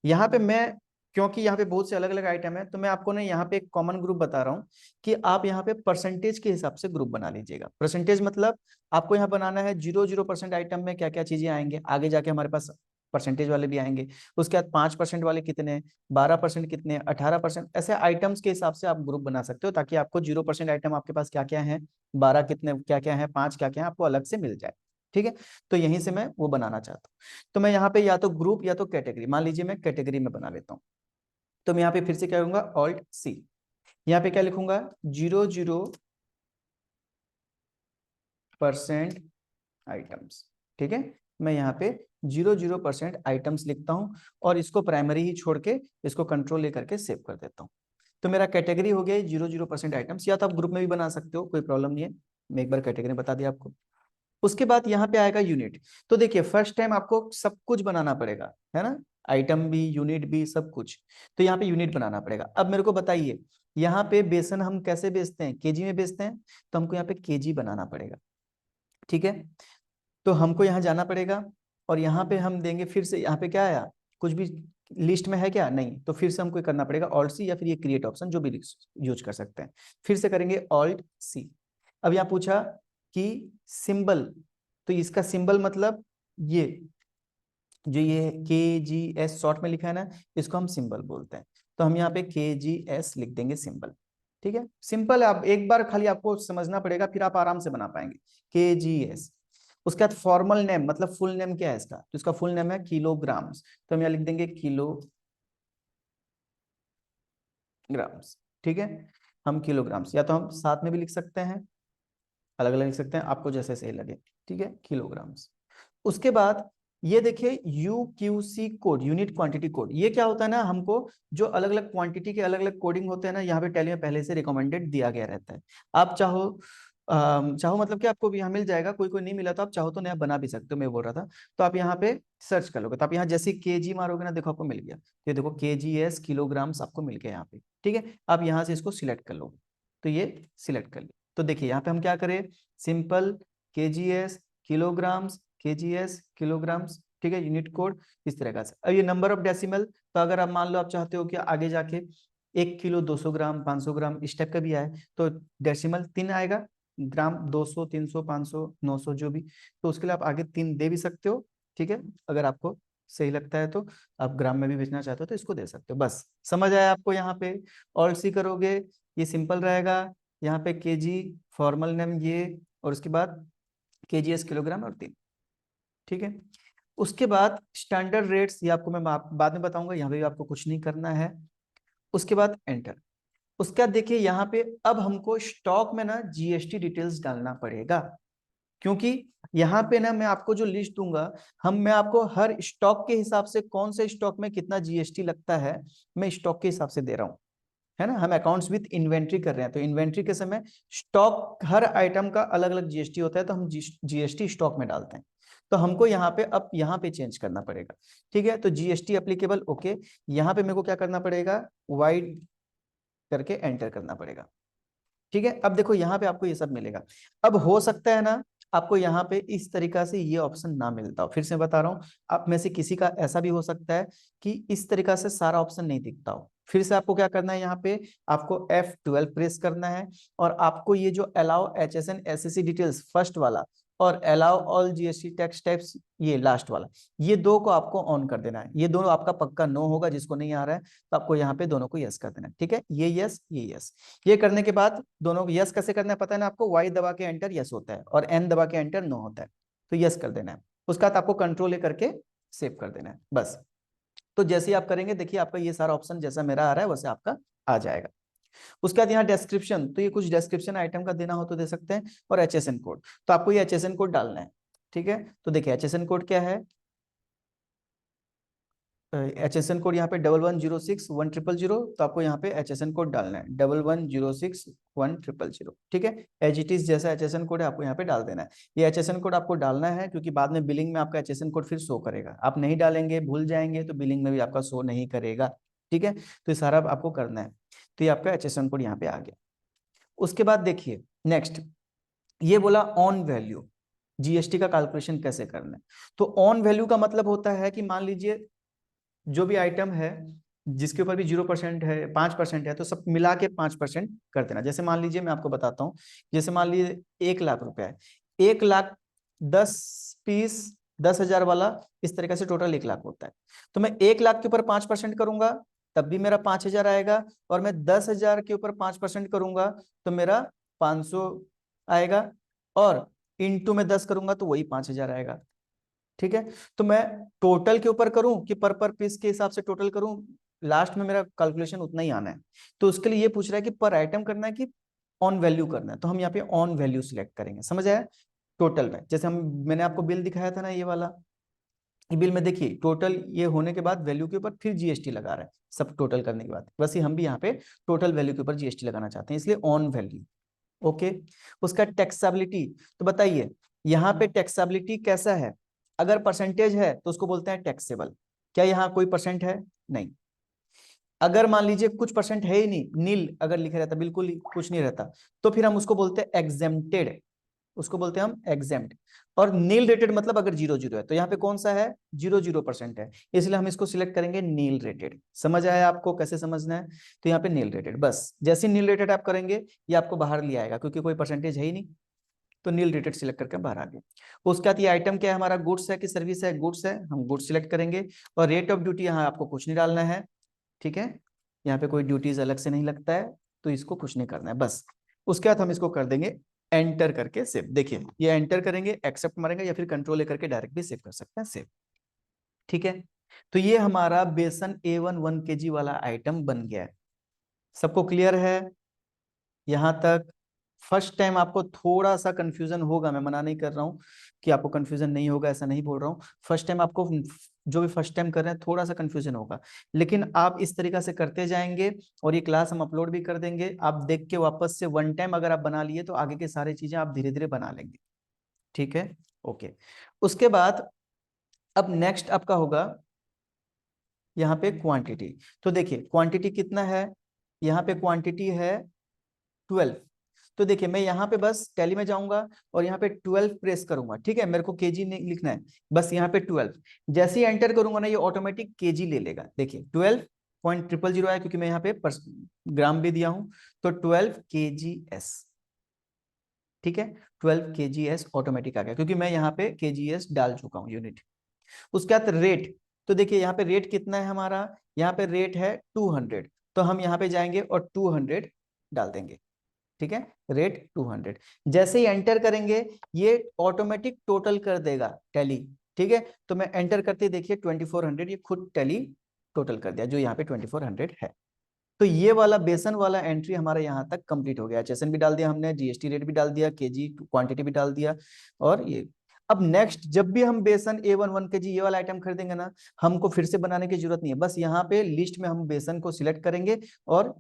यहाँ पे मैं, क्योंकि यहाँ पे बहुत से अलग अलग आइटम है, तो मैं आपको ना यहाँ पे एक कॉमन ग्रुप बता रहा हूँ कि आप यहाँ पे परसेंटेज के हिसाब से ग्रुप बना लीजिएगा। परसेंटेज मतलब आपको यहाँ बनाना है 0% आइटम में क्या क्या चीजें आएंगे, आगे जाके हमारे पास परसेंटेज वाले भी आएंगे, उसके बाद 5% वाले कितने, 12% कितने, 18%, ऐसे आइटम्स के हिसाब से आप ग्रुप बना सकते हो, ताकि आपको 0% आइटम आपके पास क्या क्या है, 12 कितने क्या क्या है, 5 क्या क्या है, आपको अलग से मिल जाए, ठीक है। तो यहीं से मैं वो बनाना चाहता हूँ। तो मैं यहाँ पे या तो ग्रुप या तो कैटेगरी, मान लीजिए मैं कैटेगरी में बना लेता हूँ। तो मैं यहाँ पे फिर से क्या करूंगा, ऑल्ट सी, यहाँ पे क्या लिखूंगा, 0% आइटम्स, ठीक है। मैं यहाँ पे 0% आइटम्स लिखता हूँ, और इसको प्राइमरी ही छोड़ के इसको कंट्रोल लेकर के सेव कर देता हूँ। तो मेरा कैटेगरी हो गया 0% आइटम्स, या तो आप ग्रुप में भी बना सकते हो, कोई प्रॉब्लम नहीं है, मैं एक बार कैटेगरी बता दिया आपको। उसके बाद यहाँ पे आएगा यूनिट। तो देखिए फर्स्ट टाइम आपको सब कुछ बनाना पड़ेगा, है ना, आइटम भी यूनिट भी सब कुछ। तो यहाँ पे यूनिट बनाना पड़ेगा। अब मेरे को बताइए यहाँ पे बेसन हम कैसे बेचते हैं, केजी में बेचते हैं, तो हमको यहाँ पे केजी बनाना पड़ेगा, ठीक है। तो हमको यहाँ जाना पड़ेगा, और यहाँ पे हम देंगे, फिर से यहाँ पे क्या आया, कुछ भी लिस्ट में है क्या, नहीं, तो फिर से हमको करना पड़ेगा ऑल्ट सी, या फिर ये क्रिएट ऑप्शन जो भी यूज कर सकते हैं, फिर से करेंगे ऑल्ट सी। अब यहाँ पूछा कि सिंबल, तो इसका सिंबल मतलब ये जो ये KGS शॉर्ट में लिखा है ना, इसको हम सिंबल बोलते हैं, तो हम यहाँ पे KGS लिख देंगे सिंबल, ठीक है, सिंपल है। आप एक बार खाली आपको समझना पड़ेगा, फिर आप आराम से बना पाएंगे KGS। उसके बाद फॉर्मल नेम, मतलब फुल नेम क्या है इसका, तो इसका फुल नेम है किलोग्राम्स, तो हम यहाँ लिख देंगे किलोग्राम्स, ठीक है, हम किलोग्राम्स, या तो हम साथ में भी लिख सकते हैं, अलग अलग लिख सकते हैं, आपको जैसे सही लगे, ठीक है, किलोग्राम्स। उसके बाद ये देखिए UQC code, unit quantity code, ये क्या होता है ना, हमको जो अलग अलग क्वांटिटी के अलग अलग कोडिंग होते हैं ना, यहाँ पे टैली में पहले से रिकमेंडेड दिया गया रहता है। आप चाहो मतलब कि आपको भी यहाँ मिल जाएगा, कोई कोई नहीं मिला तो आप चाहो तो नया बना भी सकते हो, मैं बोल रहा था। तो आप यहाँ पे सर्च कर लोगे, तो आप यहाँ जैसे केजी मारोगे ना, देखो आपको मिल गया, ये देखो KGS किलोग्राम्स आपको मिल गया यहाँ पे, ठीक है। आप यहाँ से इसको सिलेक्ट कर लो, तो ये सिलेक्ट कर लिया। तो देखिए यहाँ पे हम क्या करें, simple KGS kilograms, KGS kilograms, ठीक है, यूनिट कोड इस तरह का। अब ये नंबर ऑफ डेसिमल, तो अगर आप मान लो आप चाहते हो कि आगे जाके 1 किलो 200 ग्राम 500 ग्राम इस टाइप का भी आए, तो डेसिमल 3 आएगा, ग्राम 200 300 500 900 जो भी, तो उसके लिए आप आगे 3 दे भी सकते हो, ठीक है, अगर आपको सही लगता है तो, आप ग्राम में भी बेचना चाहते हो तो इसको दे सकते हो। बस समझ आया आपको। यहाँ पे ऑल्ट सी करोगे, ये सिंपल रहेगा। यहाँ पे केजी फॉर्मल नेम ये, और उसके बाद केजीएस किलोग्राम और 3। ठीक है। उसके बाद स्टैंडर्ड रेट्स, ये आपको मैं बाद में बताऊंगा, यहाँ पे भी आपको कुछ नहीं करना है। उसके बाद एंटर। उसके बाद देखिए यहाँ पे अब हमको स्टॉक में ना जीएसटी डिटेल्स डालना पड़ेगा, क्योंकि यहाँ पे ना मैं आपको जो लिस्ट दूंगा, मैं आपको हर स्टॉक के हिसाब से कौन से स्टॉक में कितना जीएसटी लगता है, मैं स्टॉक के हिसाब से दे रहा हूँ, है ना। हम अकाउंट्स विद इन्वेंट्री कर रहे हैं, तो इन्वेंट्री के समय स्टॉक, हर आइटम का अलग अलग जीएसटी होता है, तो हम जीएसटी स्टॉक में डालते हैं। तो हमको यहाँ पे अब यहाँ पे चेंज करना पड़ेगा। ठीक है, तो जीएसटी एप्लीकेबल, ओके। यहाँ पे मेरे को क्या करना पड़ेगा, वाइड करके एंटर करना पड़ेगा। ठीक है, अब देखो यहाँ पे आपको ये सब मिलेगा। अब हो सकता है ना आपको यहाँ पे इस तरीका से ये ऑप्शन ना मिलता हो, फिर से बता रहा हूँ, आप में से किसी का ऐसा भी हो सकता है कि इस तरीका से सारा ऑप्शन नहीं दिखता हो। फिर से आपको क्या करना है, यहाँ पे आपको F12 प्रेस करना है, और आपको ये जो allow HSN SSC details first वाला, और allow all GST tax types ये लास्ट वाला, ये दो को आपको ऑन कर देना है। ये दोनों आपका पक्का नो होगा, जिसको नहीं आ रहा है तो आपको यहाँ पे दोनों को यस कर देना है। ठीक है, ये यस, ये यस। ये करने के बाद दोनों को यस कैसे करना है पता है ना आपको, वाई दबा के एंटर यस होता है, और एन दबा के एंटर नो होता है, तो यस कर देना है। उसका बाद आपको कंट्रोल ए करके सेव कर देना है, बस। तो जैसे ही आप करेंगे देखिए आपका ये सारा ऑप्शन जैसा मेरा आ रहा है वैसे आपका आ जाएगा। उसके बाद यहाँ डिस्क्रिप्शन, तो ये कुछ डिस्क्रिप्शन आइटम का देना हो तो दे सकते हैं, और HSN कोड, तो आपको ये HSN कोड डालना है। ठीक है, तो देखिए HSN कोड क्या है, HSN कोड यहाँ पे 11061000, तो आपको यहाँ पे HSN कोड डालना है 11061000। ठीक है, एज इट इज जैसा HSN कोड है आपको यहाँ पे डाल देना है। ये HSN कोड आपको डालना है क्योंकि बाद में बिलिंग में आपका HSN कोड फिर शो करेगा। आप नहीं डालेंगे, भूल जाएंगे, तो बिलिंग में भी आपका शो नहीं करेगा। ठीक है, तो ये सारा आपको करना है। तो ये आपका HSN कोड यहाँ पे आ गया। उसके बाद देखिए नेक्स्ट, ये बोला ऑन वैल्यू, जीएसटी का कैलकुलेशन कैसे करना है। तो ऑन वैल्यू का मतलब होता है कि मान लीजिए जो भी आइटम है जिसके ऊपर भी 0% है, 5% है, तो सब मिला के 5% कर देना। जैसे मान लीजिए मैं आपको बताता हूँ, जैसे मान लीजिए 1 लाख रुपया है, 1 लाख 10 पीस 10,000 वाला, इस तरीके से टोटल 1 लाख होता है। तो मैं 1 लाख के ऊपर 5% करूंगा तब भी मेरा 5,000 आएगा, और मैं 10,000 के ऊपर 5% करूंगा तो मेरा 500 आएगा, और इंटू में 10 करूंगा तो वही 5,000 आएगा। ठीक है, तो मैं टोटल के ऊपर करूं कि पर पीस के हिसाब से टोटल करूं, लास्ट में मेरा कैलकुलेशन उतना ही आना है। तो उसके लिए ये पूछ रहा है कि पर आइटम करना है कि ऑन वैल्यू करना है, तो हम यहाँ पे ऑन वैल्यू सिलेक्ट करेंगे। समझ आया, टोटल में जैसे मैंने आपको बिल दिखाया था ना ये वाला, ये बिल में देखिए टोटल ये होने के बाद वैल्यू के ऊपर फिर जीएसटी लगा रहा है, सब टोटल करने के बाद। बस ये हम भी यहाँ पे टोटल वैल्यू के ऊपर जीएसटी लगाना चाहते हैं, इसलिए ऑन वैल्यू। ओके, उसका टैक्सेबिलिटी, तो बताइए यहाँ पे टैक्सेबिलिटी कैसा है। अगर परसेंटेज है तो उसको बोलते हैं टैक्सेबल। क्या यहाँ कोई परसेंट है, नहीं। अगर मान लीजिए कुछ परसेंट है ही नहीं, नील अगर लिखे रहता, बिल्कुल कुछ नहीं रहता, तो फिर हम उसको बोलते हैं एग्जेम्प्टेड, उसको बोलते हैं हम एग्जेम्प्ट। और नील रेटेड मतलब अगर 0 0 है, तो यहाँ पे कौन सा है, 0 0% है, इसलिए हम इसको सिलेक्ट करेंगे नील रेटेड। समझ आया आपको कैसे समझना है, तो यहाँ पे नील रेटेड, बस जैसे नील रेटेड आप करेंगे ये आपको बाहर ले आएगा, क्योंकि कोई परसेंटेज है ही नहीं, तो नील रेटेड सिलेक्ट करके बाहर आ गए। उसके बाद ये आइटम क्या है हमारा, गुड्स है कि सर्विस है, गुड्स है, हम गुड्स सिलेक्ट करेंगे। और रेट ऑफ ड्यूटी यहाँ आपको कुछ नहीं डालना है। ठीक है, यहाँ पे कोई ड्यूटीज अलग से नहीं लगता है, तो इसको कुछ नहीं करना है बस। उसके बाद हम इसको कर देंगे एंटर करके सेव। देखिए ये एंटर करेंगे, एक्सेप्ट मारेंगे, या फिर कंट्रोल ए करके डायरेक्ट भी सेव कर सकते हैं, सेव। ठीक है, तो ये हमारा बेसन A1 1 kg वाला आइटम बन गया है। सबको क्लियर है यहां तक। फर्स्ट टाइम आपको थोड़ा सा कंफ्यूजन होगा, मैं मना नहीं कर रहा हूं कि आपको कंफ्यूजन नहीं होगा, ऐसा नहीं बोल रहा हूं। फर्स्ट टाइम आपको, जो भी फर्स्ट टाइम कर रहे हैं, थोड़ा सा कंफ्यूजन होगा, लेकिन आप इस तरीका से करते जाएंगे, और ये क्लास हम अपलोड भी कर देंगे, आप देख के वापस से वन टाइम अगर आप बना लिए तो आगे की सारी चीजें आप धीरे धीरे बना लेंगे। ठीक है, ओके। उसके बाद अब नेक्स्ट आपका होगा यहाँ पे क्वांटिटी। तो देखिए क्वांटिटी कितना है, यहाँ पे क्वांटिटी है 12। तो देखिए मैं यहाँ पे बस टैली में जाऊंगा और यहाँ पे 12 प्रेस करूंगा। ठीक है, मेरे को केजी नहीं लिखना है, बस यहाँ पे 12 जैसे ही एंटर करूंगा ना, ये ऑटोमेटिक केजी ले लेगा। देखिए 12.000 आया, क्योंकि मैं यहाँ पे ग्राम भी दिया हूं, तो 12 kgs। ठीक है, 12 kgs ऑटोमेटिक आ गया, क्योंकि मैं यहाँ पे kgs डाल चुका हूँ यूनिट। उसके बाद रेट, तो देखिए यहाँ पे रेट कितना है हमारा, यहाँ पे रेट है 200, तो हम यहाँ पे जाएंगे और 200 डाल देंगे, ठीक है, रेट 200। जैसे ही एंटर करेंगे ये ऑटोमेटिक टोटल कर देगा टैली, ठीक है। तो मैं एंटर करते देखिए 2400, ये खुद टैली टोटल कर दिया जो यहाँ पे 2400 है। तो ये वाला बेसन वाला एंट्री हमारा यहाँ तक कंप्लीट हो गया। एचएसएन भी डाल दिया हमने, जीएसटी रेट भी डाल दिया, केजी क्वांटिटी भी डाल दिया, और ये अब नेक्स्ट जब भी हम बेसन A1 1 kg ये वाला आइटम खरीदेंगे ना, हमको फिर से बनाने की जरूरत नहीं है। बस यहाँ पे लिस्ट में हम बेसन को सिलेक्ट करेंगे और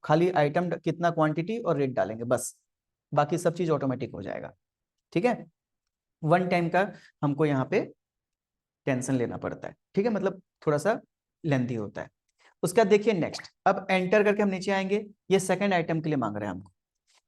खाली आइटम कितना क्वांटिटी और रेट डालेंगे, बस बाकी सब चीज ऑटोमेटिक हो जाएगा, ठीक है। वन टाइम का हमको यहाँ पे टेंशन लेना पड़ता है, ठीक है, मतलब थोड़ा सा लेंथी होता है। उसका देखिए नेक्स्ट, अब एंटर करके हम नीचे आएंगे, ये सेकंड आइटम के लिए मांग रहे हैं हमको।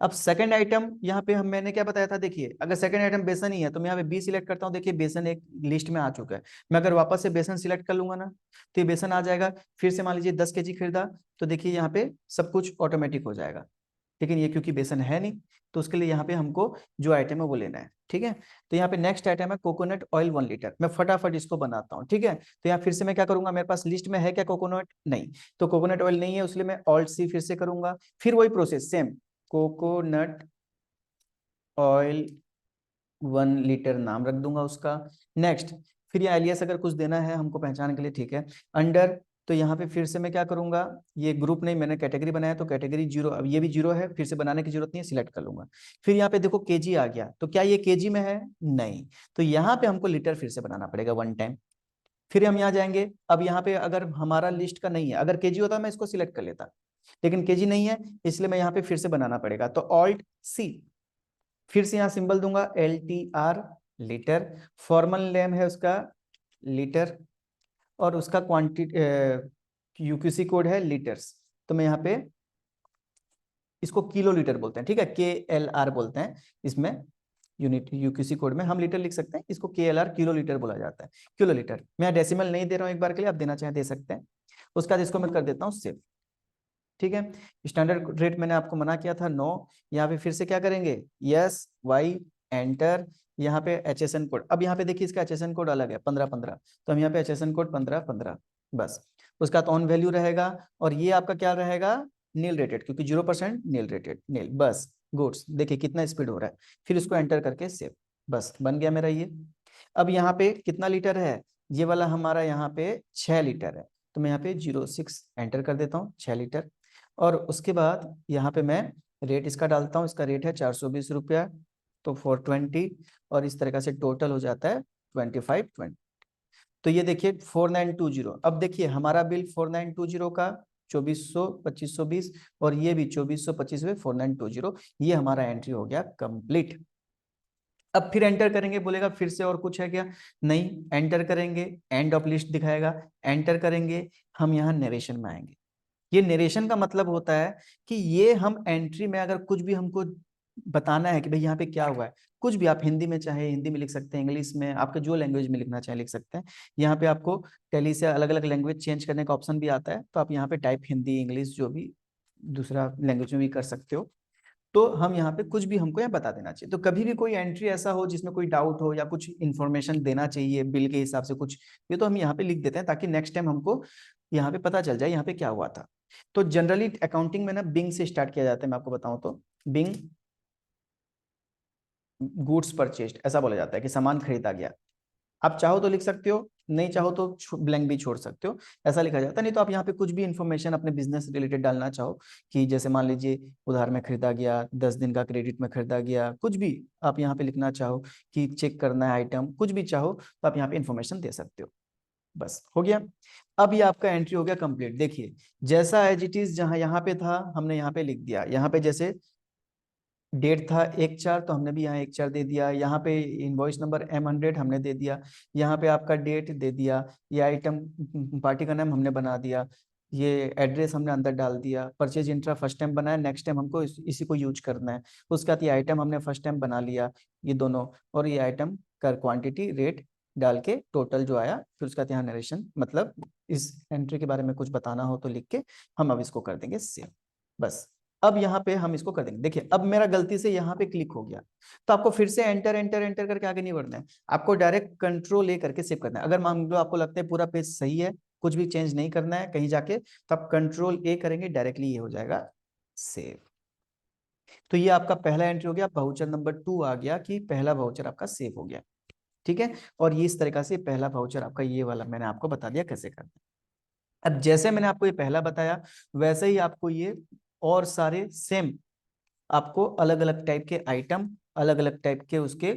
अब सेकंड आइटम यहाँ पे हम मैंने क्या बताया था, देखिए अगर सेकंड आइटम बेसन ही है तो मैं यहाँ पे बी सिलेक्ट करता हूँ, देखिए बेसन एक लिस्ट में आ चुका है। मैं अगर वापस से बेसन सिलेक्ट कर लूंगा ना तो ये बेसन आ जाएगा। फिर से मान लीजिए 10 kg खरीदा तो देखिए यहाँ पे सब कुछ ऑटोमेटिक हो जाएगा, लेकिन ये क्योंकि बेसन है नहीं तो उसके लिए यहाँ पे हमको जो आइटम है वो लेना है, ठीक है। तो यहाँ पे नेक्स्ट आइटम है कोकोनट ऑयल 1 लीटर। मैं फटाफट इसको बनाता हूँ, ठीक है। तो यहाँ फिर से मैं क्या करूंगा, मेरे पास लिस्ट में है क्या कोकोनट, नहीं, तो कोकोनट ऑयल नहीं है, इसलिए मैं ऑल्ट सी फिर से करूंगा, फिर वही process same, coconut oil 1 litre नाम रख दूंगा उसका। नेक्स्ट फिर ये एलियास अगर कुछ देना है हमको पहचान के लिए, ठीक है, अंडर। तो यहाँ पे फिर से मैं क्या करूंगा, ये ग्रुप नहीं मैंने कैटेगरी बनाया तो कैटेगरी 0, अब ये भी 0 है, फिर से बनाने की जरूरत नहीं है, सिलेक्ट कर लूंगा। फिर यहाँ पे देखो केजी आ गया, तो क्या ये केजी में है, नहीं, तो यहाँ पे हमको लीटर फिर से बनाना पड़ेगा वन टाइम। फिर हम यहाँ जाएंगे, अब यहाँ पे अगर हमारा लिस्ट का नहीं है, अगर केजी होता मैं इसको सिलेक्ट कर लेता, लेकिन केजी नहीं है इसलिए मैं यहाँ पे फिर से बनाना पड़ेगा, तो ऑल्ट सी, फिर से यहाँ सिंबल दूंगा LTR लीटर, फॉर्मल नेम है उसका लीटर, और उसका क्वांटिटी यूक्यूसी कोड है लीटर्स, तो मैं यहाँ पे इसको किलो लीटर बोलते हैं, ठीक है, KLR बोलते हैं इसमें, यूनिट यूक्यूसी कोड में हम लीटर लिख सकते हैं, इसको KLR किलो लीटर बोला जाता है, किलो लीटर। मैं डेसिमल नहीं दे रहा हूँ एक बार के लिए, आप देना चाहें दे सकते हैं। उसके बाद इसको मैं कर देता हूँ सेव, ठीक है। स्टैंडर्ड रेट मैंने आपको मना किया था 9, यहाँ पे फिर से क्या करेंगे, यस वाई एंटर, यहाँ पे HSN कोड, अब यहाँ पे देखिए इसका HSN कोड अलग है 1515, तो हम यहाँ पे HSN कोड 1515, बस उसका तो ऑन वैल्यू रहेगा, और ये आपका क्या रहेगा, नील रेटेड, क्योंकि 0% नील रेटेड, नील, बस गुड्स, देखिए कितना स्पीड हो रहा है। फिर उसको एंटर करके सेव, बस बन गया मेरा ये। अब यहाँ पे कितना लीटर है, ये वाला हमारा यहाँ पे 6 लीटर है, तो मैं यहाँ पे 06 एंटर कर देता हूँ, 6 लीटर। और उसके बाद यहाँ पे मैं रेट इसका डालता हूँ, इसका रेट है 420 रुपया, तो 420, और इस तरीके से टोटल हो जाता है 2520। तो ये देखिए 4920, अब देखिए हमारा बिल 4920 का 2400 2520, और ये भी 2425 में 4920, ये हमारा एंट्री हो गया कंप्लीट। अब फिर एंटर करेंगे, बोलेगा फिर से और कुछ है क्या, नहीं, एंटर करेंगे एंड ऑफ लिस्ट दिखाएगा, एंटर करेंगे, हम यहाँ नरेशन में आएंगे। ये नरेशन का मतलब होता है कि ये हम एंट्री में अगर कुछ भी हमको बताना है कि भाई यहाँ पे क्या हुआ है, कुछ भी आप हिंदी में चाहे हिंदी में लिख सकते हैं, इंग्लिश में, आपके जो लैंग्वेज में लिखना चाहे लिख सकते हैं। यहाँ पे आपको टैली से अलग अलग लैंग्वेज चेंज करने का ऑप्शन भी आता है, तो आप यहाँ पे टाइप हिंदी इंग्लिश जो भी दूसरा लैंग्वेज में भी कर सकते हो। तो हम यहाँ पे कुछ भी हमको यहाँ बता देना चाहिए। तो कभी भी कोई एंट्री ऐसा हो जिसमें कोई डाउट हो या कुछ इन्फॉर्मेशन देना चाहिए बिल के हिसाब से कुछ, ये तो हम यहाँ पे लिख देते हैं ताकि नेक्स्ट टाइम हमको यहाँ पे पता चल जाए यहाँ पे क्या हुआ था। तो जनरली अकाउंटिंग में ना बिंग से स्टार्ट किया जाता है, मैं आपको बताऊं तो बिंग गुड्स परचेज्ड ऐसा बोला जाता है कि सामान खरीदा गया। आप चाहो तो लिख सकते हो, नहीं चाहो तो ब्लैंक भी छोड़ सकते हो, ऐसा लिखा जाता है। नहीं तो आप यहाँ पे कुछ भी इंफॉर्मेशन अपने बिजनेस रिलेटेड डालना चाहो, कि जैसे मान लीजिए उधार में खरीदा गया, 10 दिन का क्रेडिट में खरीदा गया, कुछ भी आप यहाँ पे लिखना चाहो, कि चेक करना है आइटम, कुछ भी चाहो तो आप यहाँ पे इंफॉर्मेशन दे सकते हो। बस हो गया। अब ये आपका एंट्री हो गया कंप्लीट। देखिए जैसा एज इट इज जहां यहाँ पे था हमने यहाँ पे लिख दिया, यहाँ पे जैसे डेट था 1/4 तो हमने भी यहाँ 1/4 दे दिया, यहाँ पे इनवॉइस नंबर M100 हमने दे दिया, यहाँ पे आपका डेट दे दिया, ये आइटम पार्टी का नाम हमने बना दिया, ये एड्रेस हमने अंदर डाल दिया, परचेज इंट्रा फर्स्ट टाइम बनाया, नेक्स्ट टाइम हमको इसी को यूज करना है। उसके बाद ये आइटम हमने फर्स्ट टाइम बना लिया ये दोनों, और ये आइटम का क्वांटिटी रेट डाल के टोटल जो आया, फिर उसका यहाँ नरेशन, मतलब इस एंट्री के बारे में कुछ बताना हो तो लिख के हम अब इसको कर देंगे सेव, बस अब यहाँ पे हम इसको कर देंगे। देखिए अब मेरा गलती से यहाँ पे क्लिक हो गया, तो आपको फिर से एंटर एंटर एंटर करके आगे नहीं बढ़ना है, आपको डायरेक्ट कंट्रोल ए करके सेव करना है। अगर मान लो आपको लगता है पूरा पेज सही है, कुछ भी चेंज नहीं करना है कहीं जाके, तो आप कंट्रोल ए करेंगे, डायरेक्टली ये हो जाएगा सेव। तो ये आपका पहला एंट्री हो गया, वाउचर नंबर 2 आ गया कि पहला वाउचर आपका सेव हो गया। ठीक है, और ये इस तरीका से पहला वाउचर आपका ये वाला मैंने आपको बता दिया कैसे करना है। अब जैसे मैंने आपको ये पहला बताया वैसे ही आपको ये और सारे सेम आपको अलग अलग टाइप के आइटम, अलग अलग टाइप के उसके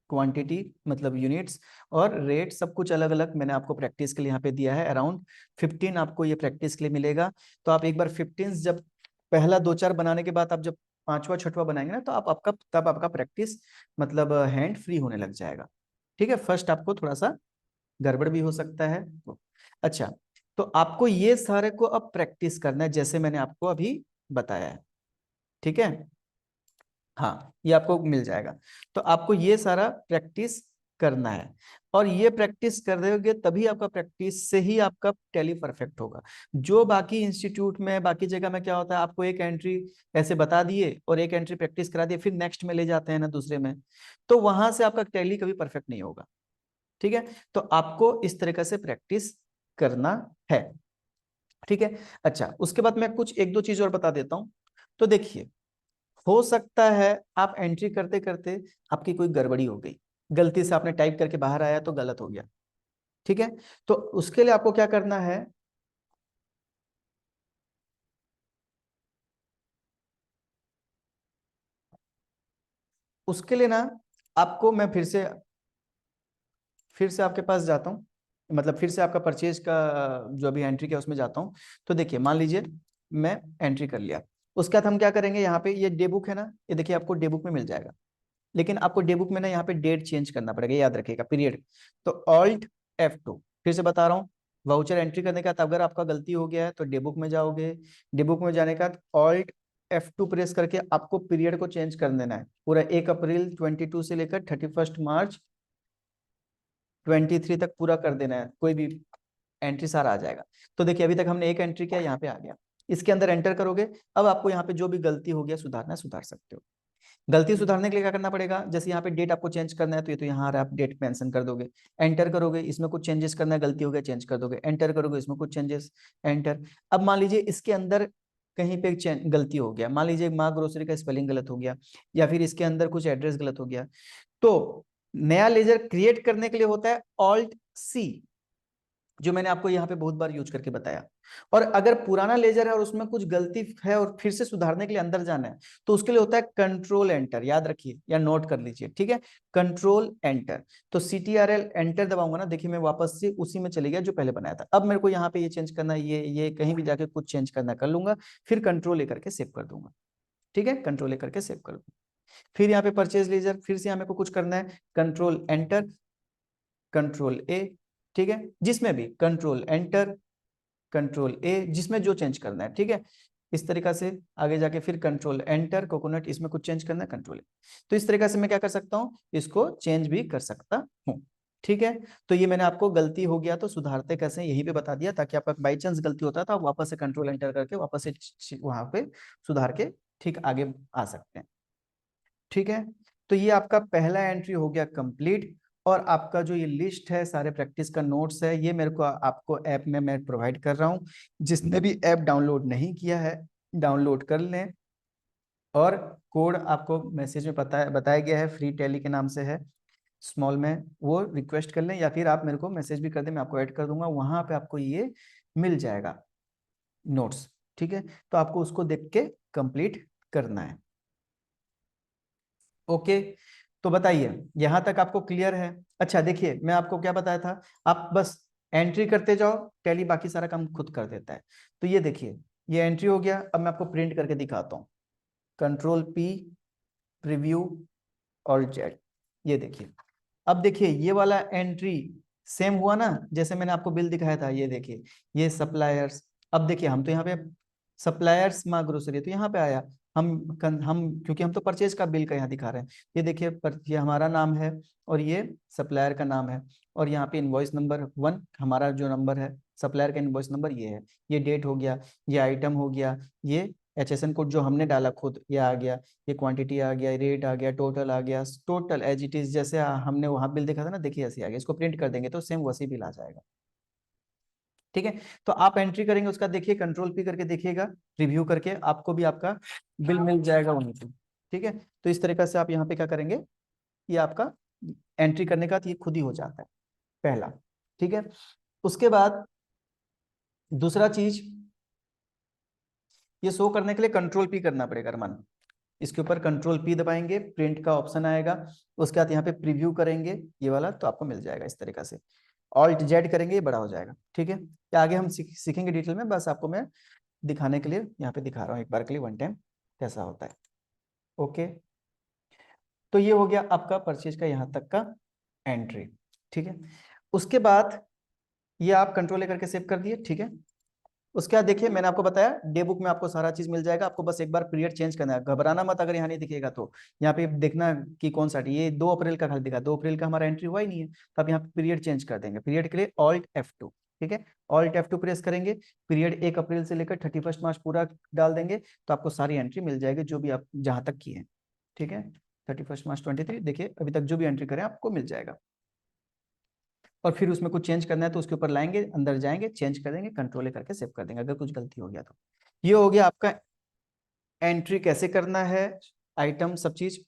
क्वांटिटी मतलब यूनिट्स और रेट, सब कुछ अलग अलग मैंने आपको प्रैक्टिस के लिए यहाँ पे दिया है। अराउंड 15 आपको ये प्रैक्टिस के लिए मिलेगा। तो आप एक बार 15 जब पहला 2-4 बनाने के बाद आप जब 5वां 6वां बनाएंगे ना, तो आप आपका तब आपका प्रैक्टिस मतलब हैंड फ्री होने लग जाएगा। ठीक है, फर्स्ट आपको थोड़ा सा गड़बड़ भी हो सकता है। अच्छा, तो आपको ये सारे को अब प्रैक्टिस करना है जैसे मैंने आपको अभी बताया है। ठीक है, हाँ ये आपको मिल जाएगा। तो आपको ये सारा प्रैक्टिस करना है, और ये प्रैक्टिस कर दोगे तभी आपका प्रैक्टिस से ही आपका टैली परफेक्ट होगा। जो बाकी इंस्टीट्यूट में बाकी जगह में क्या होता है, आपको एक एंट्री ऐसे बता दिए और एक एंट्री प्रैक्टिस करा दिए, फिर नेक्स्ट में ले जाते हैं ना दूसरे में, तो वहां से आपका टैली कभी परफेक्ट नहीं होगा। ठीक है, तो आपको इस तरीके से प्रैक्टिस करना है। ठीक है, अच्छा उसके बाद मैं कुछ एक दो चीज और बता देता हूं। तो देखिए, हो सकता है आप एंट्री करते करते आपकी कोई गड़बड़ी हो गई, गलती से आपने टाइप करके बाहर आया तो गलत हो गया। ठीक है, तो उसके लिए आपको क्या करना है, उसके लिए ना आपको मैं फिर से आपके पास जाता हूँ, मतलब फिर से आपका परचेज का जो अभी एंट्री किया उसमें जाता हूँ। तो देखिए मान लीजिए मैं एंट्री कर लिया, उसके बाद हम क्या करेंगे, यहाँ पे ये डे बुक है ना, ये देखिए आपको डे बुक में मिल जाएगा। लेकिन आपको डे बुक में ना यहाँ पे डेट चेंज करना पड़ेगा, याद रखिएगा, पीरियड। तो ऑल्ट F2, फिर से बता रहा हूँ, वाउचर एंट्री करने का, अगर आपका गलती हो गया है तो डे बुक में जाओगे, डे बुक में जाने का बाद ऑल्ट F2 प्रेस करके आपको पीरियड को चेंज कर देना है, पूरा 1 अप्रैल 22 से लेकर 31 मार्च 23 तक पूरा कर देना है, कोई भी एंट्री सारा आ जाएगा। तो देखिए अभी तक हमने एक एंट्री किया, यहाँ पे आ गया, इसके अंदर एंटर करोगे। अब आपको यहाँ पे जो भी गलती हो गया सुधारना सुधार सकते हो। गलती सुधारने के लिए क्या करना पड़ेगा, जैसे यहाँ पे डेट आपको चेंज करना है, तो ये तो यहाँ आ रहा है, आप डेट मेंशन कर दोगे, एंटर करोगे, इसमें कुछ चेंजेस करना है, गलती हो गया चेंज कर दोगे, एंटर करोगे, इसमें कुछ चेंजेस, एंटर। अब मान लीजिए इसके अंदर कहीं पे गलती हो गया, मान लीजिए माँ ग्रोसरी का स्पेलिंग गलत हो गया, या फिर इसके अंदर कुछ एड्रेस गलत हो गया, तो नया लेजर क्रिएट करने के लिए होता है Alt+C, जो मैंने आपको यहाँ पे बहुत बार यूज करके बताया। और अगर पुराना लेजर है और उसमें कुछ गलती है और फिर से सुधारने के लिए अंदर जाना है, तो उसके लिए होता है कंट्रोल एंटर, याद रखिए या नोट कर लीजिए। ठीक है, कंट्रोल एंटर। तो CTRL एंटर दबाऊंगा ना, देखिए मैं वापस से उसी में चले गया जो पहले बनाया था। अब मेरे को यहाँ पे ये चेंज करना है, ये कहीं भी जाके कुछ चेंज करना कर लूंगा, फिर कंट्रोल लेकर के सेव कर दूंगा। ठीक है, कंट्रोल लेकर के सेव कर दूंगा। फिर यहाँ पे परचेज लेजर, फिर से हमें को कुछ करना है, कंट्रोल एंटर, कंट्रोल ए। ठीक है, जिसमें भी कंट्रोल एंटर, कंट्रोल ए, जिसमें जो चेंज करना है। ठीक है, इस तरीका से आगे जाके फिर कंट्रोल एंटर, कोकोनट, इसमें कुछ चेंज करना है, कंट्रोल ए। तो इस तरीका से मैं क्या कर सकता हूँ, इसको चेंज भी कर सकता हूँ। ठीक है, तो ये मैंने आपको गलती हो गया तो सुधारते कैसे यहीं पे बता दिया, ताकि आपका बाई चांस गलती होता था, वापस से कंट्रोल एंटर करके वापस से वहां पे सुधार के ठीक आगे आ सकते हैं। ठीक है, तो ये आपका पहला एंट्री हो गया कंप्लीट। और आपका जो ये लिस्ट है सारे प्रैक्टिस का नोट्स है, ये मेरे को आपको ऐप में मैं प्रोवाइड कर रहा हूँ। जिसने भी ऐप डाउनलोड नहीं किया है डाउनलोड कर लें, और कोड आपको मैसेज में बताया गया है, फ्री टैली के नाम से है, स्मॉल में, वो रिक्वेस्ट कर लें, या फिर आप मेरे को मैसेज भी कर दें, मैं आपको ऐड कर दूंगा, वहां पे आपको ये मिल जाएगा नोट्स। ठीक है, तो आपको उसको देख के कंप्लीट करना है। ओके, तो बताइए यहां तक आपको क्लियर है। अच्छा देखिए मैं आपको क्या बताया था, आप बस एंट्री करते जाओ, टैली बाकी सारा काम खुद कर देता है। तो ये देखिए ये एंट्री हो गया, अब मैं आपको प्रिंट करके दिखाता हूँ, कंट्रोल P, प्रीव्यू, और जेड। ये देखिए, अब देखिए ये वाला एंट्री सेम हुआ ना, जैसे मैंने आपको बिल दिखाया था, ये देखिए ये सप्लायर्स। अब देखिए हम तो यहाँ पे सप्लायर्स माँ ग्रोसरी, तो यहाँ पे आया, हम क्योंकि हम तो परचेज का बिल का यहाँ दिखा रहे हैं। ये देखिए ये हमारा नाम है और ये सप्लायर का नाम है, और यहाँ पे इनवॉइस नंबर 1 हमारा जो नंबर है, सप्लायर का इनवॉइस नंबर ये है, ये डेट हो गया, ये आइटम हो गया, ये HSN कोड जो हमने डाला खुद, ये आ गया, ये क्वांटिटी आ गया, रेट आ गया, टोटल आ गया, टोटल एज इट इज जैसे हमने वहां बिल देखा था ना, देखिए ऐसे आ गया। इसको प्रिंट कर देंगे तो सेम वैसे बिल आ जाएगा। ठीक है, तो आप एंट्री करेंगे उसका, देखिए कंट्रोल पी करके देखिएगा, रिव्यू करके आपको भी आपका बिल मिल जाएगा वहीं पे। ठीक है, तो इस तरीके से आप यहाँ पे क्या करेंगे, ये आपका एंट्री करने का ये खुद ही हो जाता है पहला। ठीक है, उसके बाद दूसरा चीज, ये शो करने के लिए कंट्रोल पी करना पड़ेगा अरमान। इसके ऊपर कंट्रोल पी दबाएंगे, प्रिंट का ऑप्शन आएगा, उसके बाद यहाँ पे प्रीव्यू करेंगे ये वाला, तो आपको मिल जाएगा इस तरीके से। ऑल्ट जेड करेंगे, ये बड़ा हो जाएगा। ठीक है, या आगे हम सीखेंगे डिटेल में, बस आपको मैं दिखाने के लिए यहाँ पे दिखा रहा हूँ एक बार के लिए, वन टाइम कैसा होता है। ओके, तो ये हो गया आपका परचेज का यहाँ तक का एंट्री। ठीक है, उसके बाद ये आप कंट्रोल लेकर के सेव कर दिए। ठीक है, उसके बाद देखिए मैंने आपको बताया डे बुक में आपको सारा चीज मिल जाएगा, आपको बस एक बार पीरियड चेंज करना है, घबराना मत अगर यहाँ नहीं दिखेगा तो। यहाँ पे देखना कि कौन सा, ये 2 अप्रैल का खाली दिखा, 2 अप्रैल का हमारा एंट्री हुआ ही नहीं है, तो आप यहाँ पे पीरियड चेंज कर देंगे। पीरियड के लिए ऑल्ट F2। ठीक है, ऑल्ट F2 प्रेस करेंगे, पीरियड 1 अप्रैल से लेकर 31 मार्च पूरा डाल देंगे, तो आपको सारी एंट्री मिल जाएगी जो भी आप जहां तक किए। ठीक है, 31 मार्च 23, देखिए अभी तक जो भी एंट्री करें आपको मिल जाएगा। और फिर उसमें कुछ चेंज करना है तो उसके ऊपर लाएंगे, अंदर जाएंगे, चेंज कर देंगे, कंट्रोल करके सेव कर देंगे अगर कुछ गलती हो गया तो। ये हो गया आपका एंट्री कैसे करना है, आइटम सब चीज।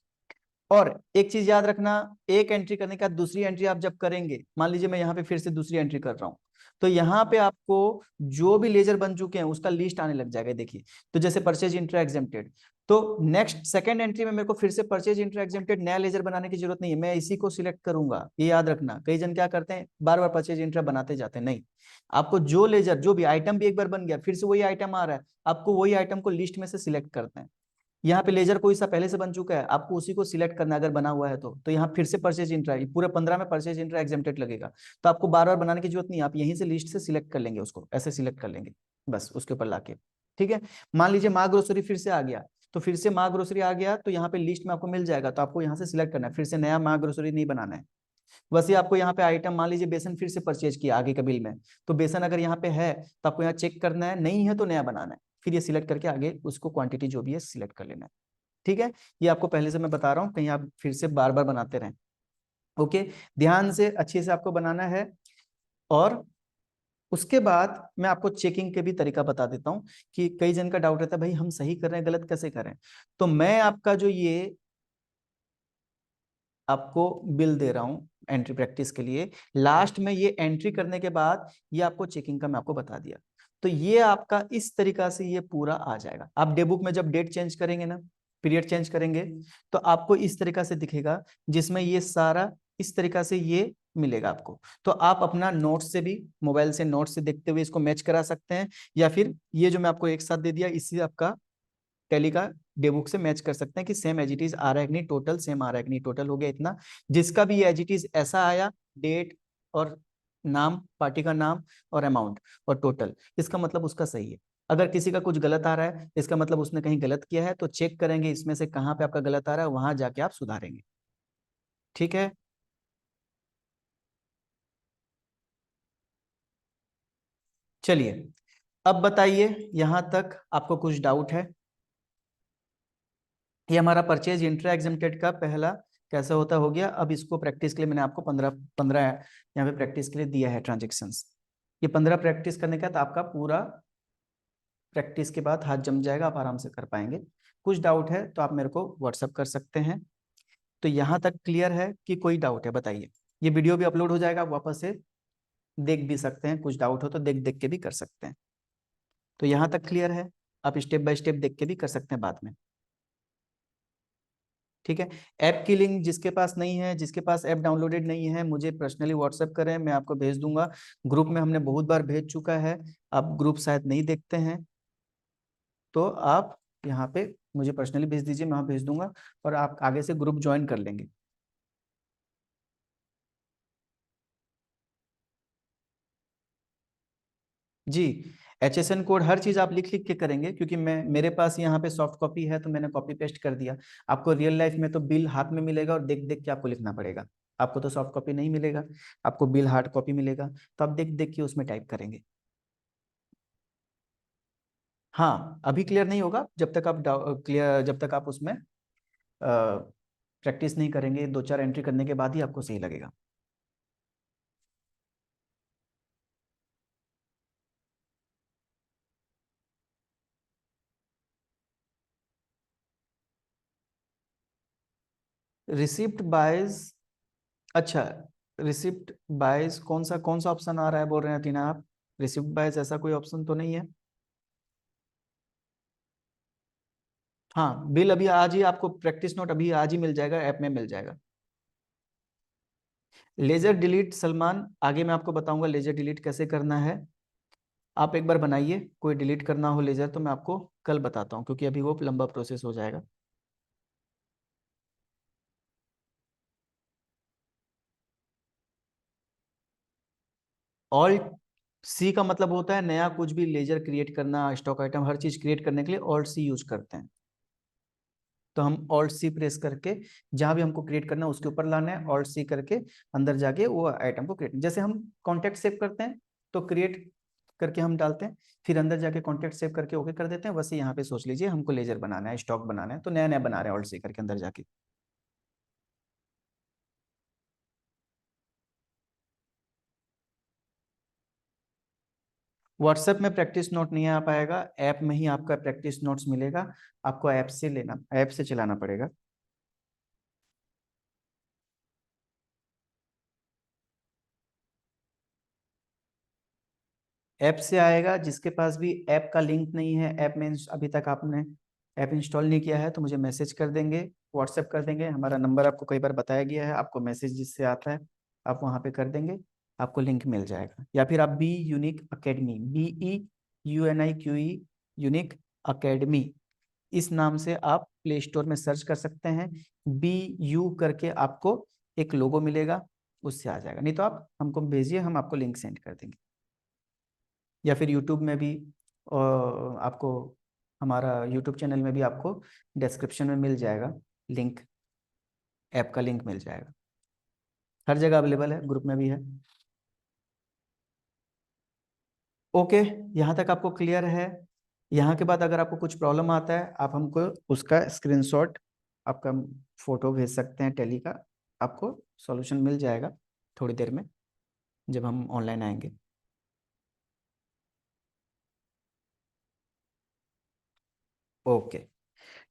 और एक चीज याद रखना, एक एंट्री करने के बाद दूसरी एंट्री आप जब करेंगे, मान लीजिए मैं यहाँ पे फिर से दूसरी एंट्री कर रहा हूँ, तो यहाँ पे आपको जो भी लेजर बन चुके हैं उसका लिस्ट आने लग जाएगा। देखिए, तो जैसे परचेज इंट्रा एग्जेम्प्टेड, तो नेक्स्ट सेकंड एंट्री में मेरे को फिर से परचेज इंट्रा एग्जेम्प्टेड नया लेजर बनाने की जरूरत नहीं है, मैं इसी को सिलेक्ट करूंगा। ये याद रखना, कई जन क्या करते हैं बार बार परचेज इंट्रा बनाते जाते हैं, नहीं, आपको जो लेजर जो भी आइटम भी एक बार बन गया, फिर से वही आइटम आ रहा है, आपको वही आइटम को लिस्ट में से सिलेक्ट करते हैं। यहाँ पे लेजर कोई सा पहले से बन चुका है, आपको उसी को सिलेक्ट करना है अगर बना हुआ है तो यहाँ फिर से परचेज इंट्रा, पूरे 15 में परचेज इंट्रा एग्जेम्प्टेड लगेगा, तो आपको बार बार बनाने की जरूरत नहीं है, आप यहीं से लिस्ट से सिलेक्ट कर लेंगे, उसको ऐसे सिलेक्ट कर लेंगे बस उसके ऊपर लाके। ठीक है, मान लीजिए माँ ग्रोसरी फिर से आ गया, तो फिर से माँ ग्रोसरी आ गया, तो यहाँ पे लिस्ट में आपको मिल जाएगा, तो आपको यहाँ से सिलेक्ट करना है, फिर से नया माँ ग्रोसरी नहीं बनाना है। वैसे आपको यहाँ पे आइटम, मान लीजिए बेसन फिर से परचेज किया आगे का बिल में, तो बेसन अगर यहाँ पे है तो आपको यहाँ चेक करना है, नहीं है तो नया बनाना है, फिर ये सिलेक्ट करके आगे उसको क्वांटिटी जो भी है सिलेक्ट कर लेना है। ठीक है, ये आपको पहले से मैं बता रहा हूँ, कहीं आप फिर से बार बार बनाते रहें। ओके, ध्यान से अच्छे से आपको बनाना है। और उसके बाद मैं आपको चेकिंग के भी तरीका बता देता हूँ, कि कई जन का डाउट रहता है भाई हम सही कर रहे हैं गलत कैसे करें। तो मैं आपका जो ये आपको बिल दे रहा हूँ एंट्री प्रैक्टिस के लिए, लास्ट में ये एंट्री करने के बाद ये आपको चेकिंग का मैं आपको बता दिया, तो ये आपका इस तरीका से ये पूरा आ जाएगा। आप डे बुक में जब डेट चेंज करेंगे ना, पीरियड चेंज करेंगे, तो आपको इस तरीका से दिखेगा, जिसमें ये सारा इस तरीका से ये मिलेगा आपको। तो आप अपना नोट से भी, मोबाइल से नोट से देखते हुए इसको मैच करा सकते हैं, या फिर ये जो मैं आपको एक साथ दे दिया इससे आपका टैली का डे बुक से मैच कर सकते हैं कि सेम एज इट इज आ रहा है कि नहीं, टोटल सेम आ रहा है कि नहीं, टोटल हो गया इतना, जिसका भी एज इट इज ऐसा आया, डेट और नाम, पार्टी का नाम और अमाउंट और टोटल, इसका मतलब उसका सही है। अगर किसी का कुछ गलत आ रहा है, इसका मतलब उसने कहीं गलत किया है, तो चेक करेंगे इसमें से कहाँ पे आपका गलत आ रहा है, वहां जाके आप सुधारेंगे। ठीक है, चलिए अब बताइए यहां तक आपको कुछ डाउट है? ये हमारा परचेज इंट्रा एग्जेम्प्टेड का पहला कैसे होता हो गया। अब इसको प्रैक्टिस के लिए मैंने आपको 15 यहाँ पे प्रैक्टिस के लिए दिया है ट्रांजेक्शन्स। ये 15 प्रैक्टिस करने के बाद आपका पूरा प्रैक्टिस के बाद हाथ जम जाएगा, आप आराम से कर पाएंगे। कुछ डाउट है तो आप मेरे को व्हाट्सअप कर सकते हैं। तो यहाँ तक क्लियर है कि कोई डाउट है बताइए? ये वीडियो भी अपलोड हो जाएगा, आप वापस से देख भी सकते हैं, कुछ डाउट हो तो देख देख के भी कर सकते हैं। तो यहाँ तक क्लियर है, आप स्टेप बाय स्टेप देख के भी कर सकते हैं बाद में। ठीक है, ऐप की लिंक जिसके पास नहीं है, जिसके पास ऐप डाउनलोडेड नहीं है, मुझे पर्सनली व्हाट्सएप करें, मैं आपको भेज दूंगा। ग्रुप में हमने बहुत बार भेज चुका है, आप ग्रुप शायद नहीं देखते हैं, तो आप यहाँ पे मुझे पर्सनली भेज दीजिए, मैं वहाँ भेज दूंगा और आप आगे से ग्रुप ज्वाइन कर लेंगे। जी, HSN कोड हर चीज आप लिख लिख के करेंगे, क्योंकि मैं मेरे पास यहाँ पे सॉफ्ट कॉपी है तो मैंने कॉपी पेस्ट कर दिया। आपको रियल लाइफ में तो बिल हाथ में मिलेगा और देख देख के आपको लिखना पड़ेगा, आपको तो सॉफ्ट कॉपी नहीं मिलेगा, आपको बिल हार्ड कॉपी मिलेगा, तो आप देख देख के उसमें टाइप करेंगे। हाँ, अभी क्लियर नहीं होगा जब तक आप क्लियर, जब तक आप उसमें प्रैक्टिस नहीं करेंगे, 2-4 एंट्री करने के बाद ही आपको सही लगेगा। रिसिप्ट बायज, अच्छा, रिसिप्ट बायज कौन सा ऑप्शन आ रहा है बोल रहे हैं टीना आप? रिसिप्ट बायज ऐसा कोई ऑप्शन तो नहीं है। हाँ, बिल अभी आज ही आपको, प्रैक्टिस नोट अभी आज ही मिल जाएगा, ऐप में मिल जाएगा। लेजर डिलीट सलमान, आगे मैं आपको बताऊंगा लेजर डिलीट कैसे करना है। आप एक बार बनाइए, कोई डिलीट करना हो लेजर तो मैं आपको कल बताता हूँ, क्योंकि अभी वो लंबा प्रोसेस हो जाएगा। ऑल्ट सी का मतलब होता है नया कुछ भी लेजर क्रिएट करना, स्टॉक आइटम, हर चीज क्रिएट करने के लिए ऑल्ट सी यूज करते हैं। तो हम ऑल्ट सी प्रेस करके जहां भी हमको क्रिएट करना है उसके ऊपर लाना है, ऑल्ट सी करके अंदर जाके वो आइटम को क्रिएट, जैसे हम कॉन्टेक्ट सेव करते हैं तो क्रिएट करके हम डालते हैं, फिर अंदर जाके कॉन्टेक्ट सेव करके ओके कर देते हैं। वैसे यहाँ पे सोच लीजिए हमको लेजर बनाना है, स्टॉक बनाना है, तो नया नया बना रहे हैं ऑल्ट सी करके अंदर जाके। व्हाट्सएप में प्रैक्टिस नोट नहीं आ पाएगा, ऐप में ही आपका प्रैक्टिस नोट्स मिलेगा। आपको ऐप से लेना, ऐप से चलाना पड़ेगा। ऐप से आएगा, जिसके पास भी ऐप का लिंक नहीं है, ऐप में अभी तक आपने ऐप इंस्टॉल नहीं किया है तो मुझे मैसेज कर देंगे, व्हाट्सएप कर देंगे। हमारा नंबर आपको कई बार बताया गया है, आपको मैसेज जिससे आता है आप वहाँ पे कर देंगे, आपको लिंक मिल जाएगा। या फिर आप be unique academy, BEUNIQE unique academy, इस नाम से आप प्ले स्टोर में सर्च कर सकते हैं। BU करके आपको एक लोगो मिलेगा, उससे आ जाएगा, नहीं तो आप हमको भेजिए, हम आपको लिंक सेंड कर देंगे। या फिर यूट्यूब में भी आपको, हमारा यूट्यूब चैनल में भी आपको डिस्क्रिप्शन में मिल जाएगा लिंक, ऐप का लिंक मिल जाएगा। हर जगह अवेलेबल है, ग्रुप में भी है। ओके, यहाँ तक आपको क्लियर है? यहाँ के बाद अगर आपको कुछ प्रॉब्लम आता है आप हमको उसका स्क्रीनशॉट, आपका फोटो भेज सकते हैं टैली का, आपको सॉल्यूशन मिल जाएगा थोड़ी देर में जब हम ऑनलाइन आएंगे। ओके,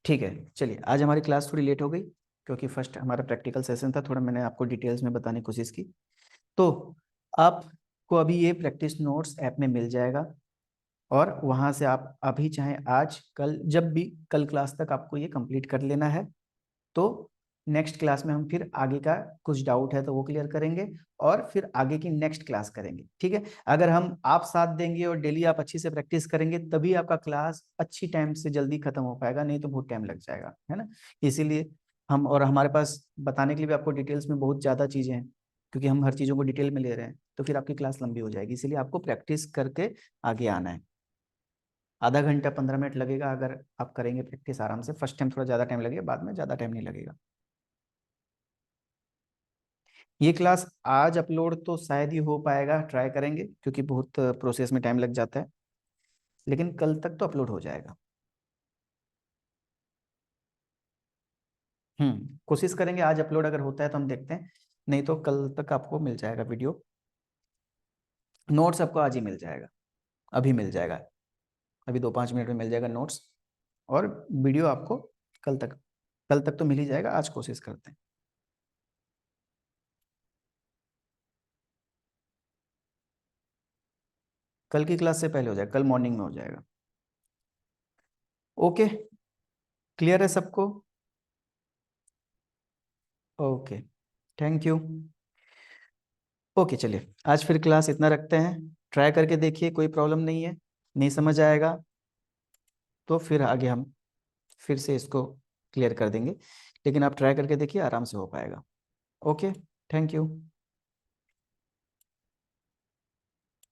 ठीक है। चलिए, आज हमारी क्लास थोड़ी लेट हो गई क्योंकि फर्स्ट हमारा प्रैक्टिकल सेशन था, थोड़ा मैंने आपको डिटेल्स में बताने की कोशिश की। तो आपको अभी ये प्रैक्टिस नोट्स ऐप में मिल जाएगा, और वहां से आप अभी चाहे आज कल, जब भी कल क्लास तक आपको ये कंप्लीट कर लेना है। तो नेक्स्ट क्लास में हम फिर आगे का कुछ डाउट है तो वो क्लियर करेंगे, और फिर आगे की नेक्स्ट क्लास करेंगे, ठीक है? अगर हम आप साथ देंगे और डेली आप अच्छी से प्रैक्टिस करेंगे तभी आपका क्लास अच्छी टाइम से जल्दी खत्म हो पाएगा, नहीं तो बहुत टाइम लग जाएगा, है ना? इसीलिए हम, और हमारे पास बताने के लिए भी आपको डिटेल्स में बहुत ज़्यादा चीज़ें हैं, क्योंकि हम हर चीज़ों को डिटेल में ले रहे हैं, तो फिर आपकी क्लास लंबी हो जाएगी। इसीलिए आपको प्रैक्टिस करके आगे आना है। आधा घंटा 15 मिनट लगेगा अगर आप करेंगे प्रैक्टिस आराम से। फर्स्ट टाइम थोड़ा ज़्यादा टाइम लगेगा, बाद में ज़्यादा टाइम नहीं लगेगा। ये क्लास आज अपलोड तो शायद ही हो पाएगा, ट्राई करेंगे क्योंकि बहुत प्रोसेस में टाइम लग जाता है, लेकिन कल तक तो अपलोड हो जाएगा। कोशिश करेंगे आज अपलोड, अगर होता है तो हम देखते हैं, नहीं तो कल तक आपको मिल जाएगा वीडियो। नोट्स आपको आज ही मिल जाएगा, अभी मिल जाएगा, अभी 2-5 मिनट में मिल जाएगा नोट्स। और वीडियो आपको कल तक, कल तक तो मिल ही जाएगा, आज कोशिश करते हैं। कल की क्लास से पहले हो जाएगा, कल मॉर्निंग में हो जाएगा। ओके, क्लियर है सबको? Okay, thank you. ओके, चलिए आज फिर क्लास इतना रखते हैं। ट्राई करके देखिए, कोई प्रॉब्लम नहीं है, नहीं समझ आएगा तो फिर आगे हम फिर से इसको क्लियर कर देंगे, लेकिन आप ट्राई करके देखिए, आराम से हो पाएगा। Okay, thank you.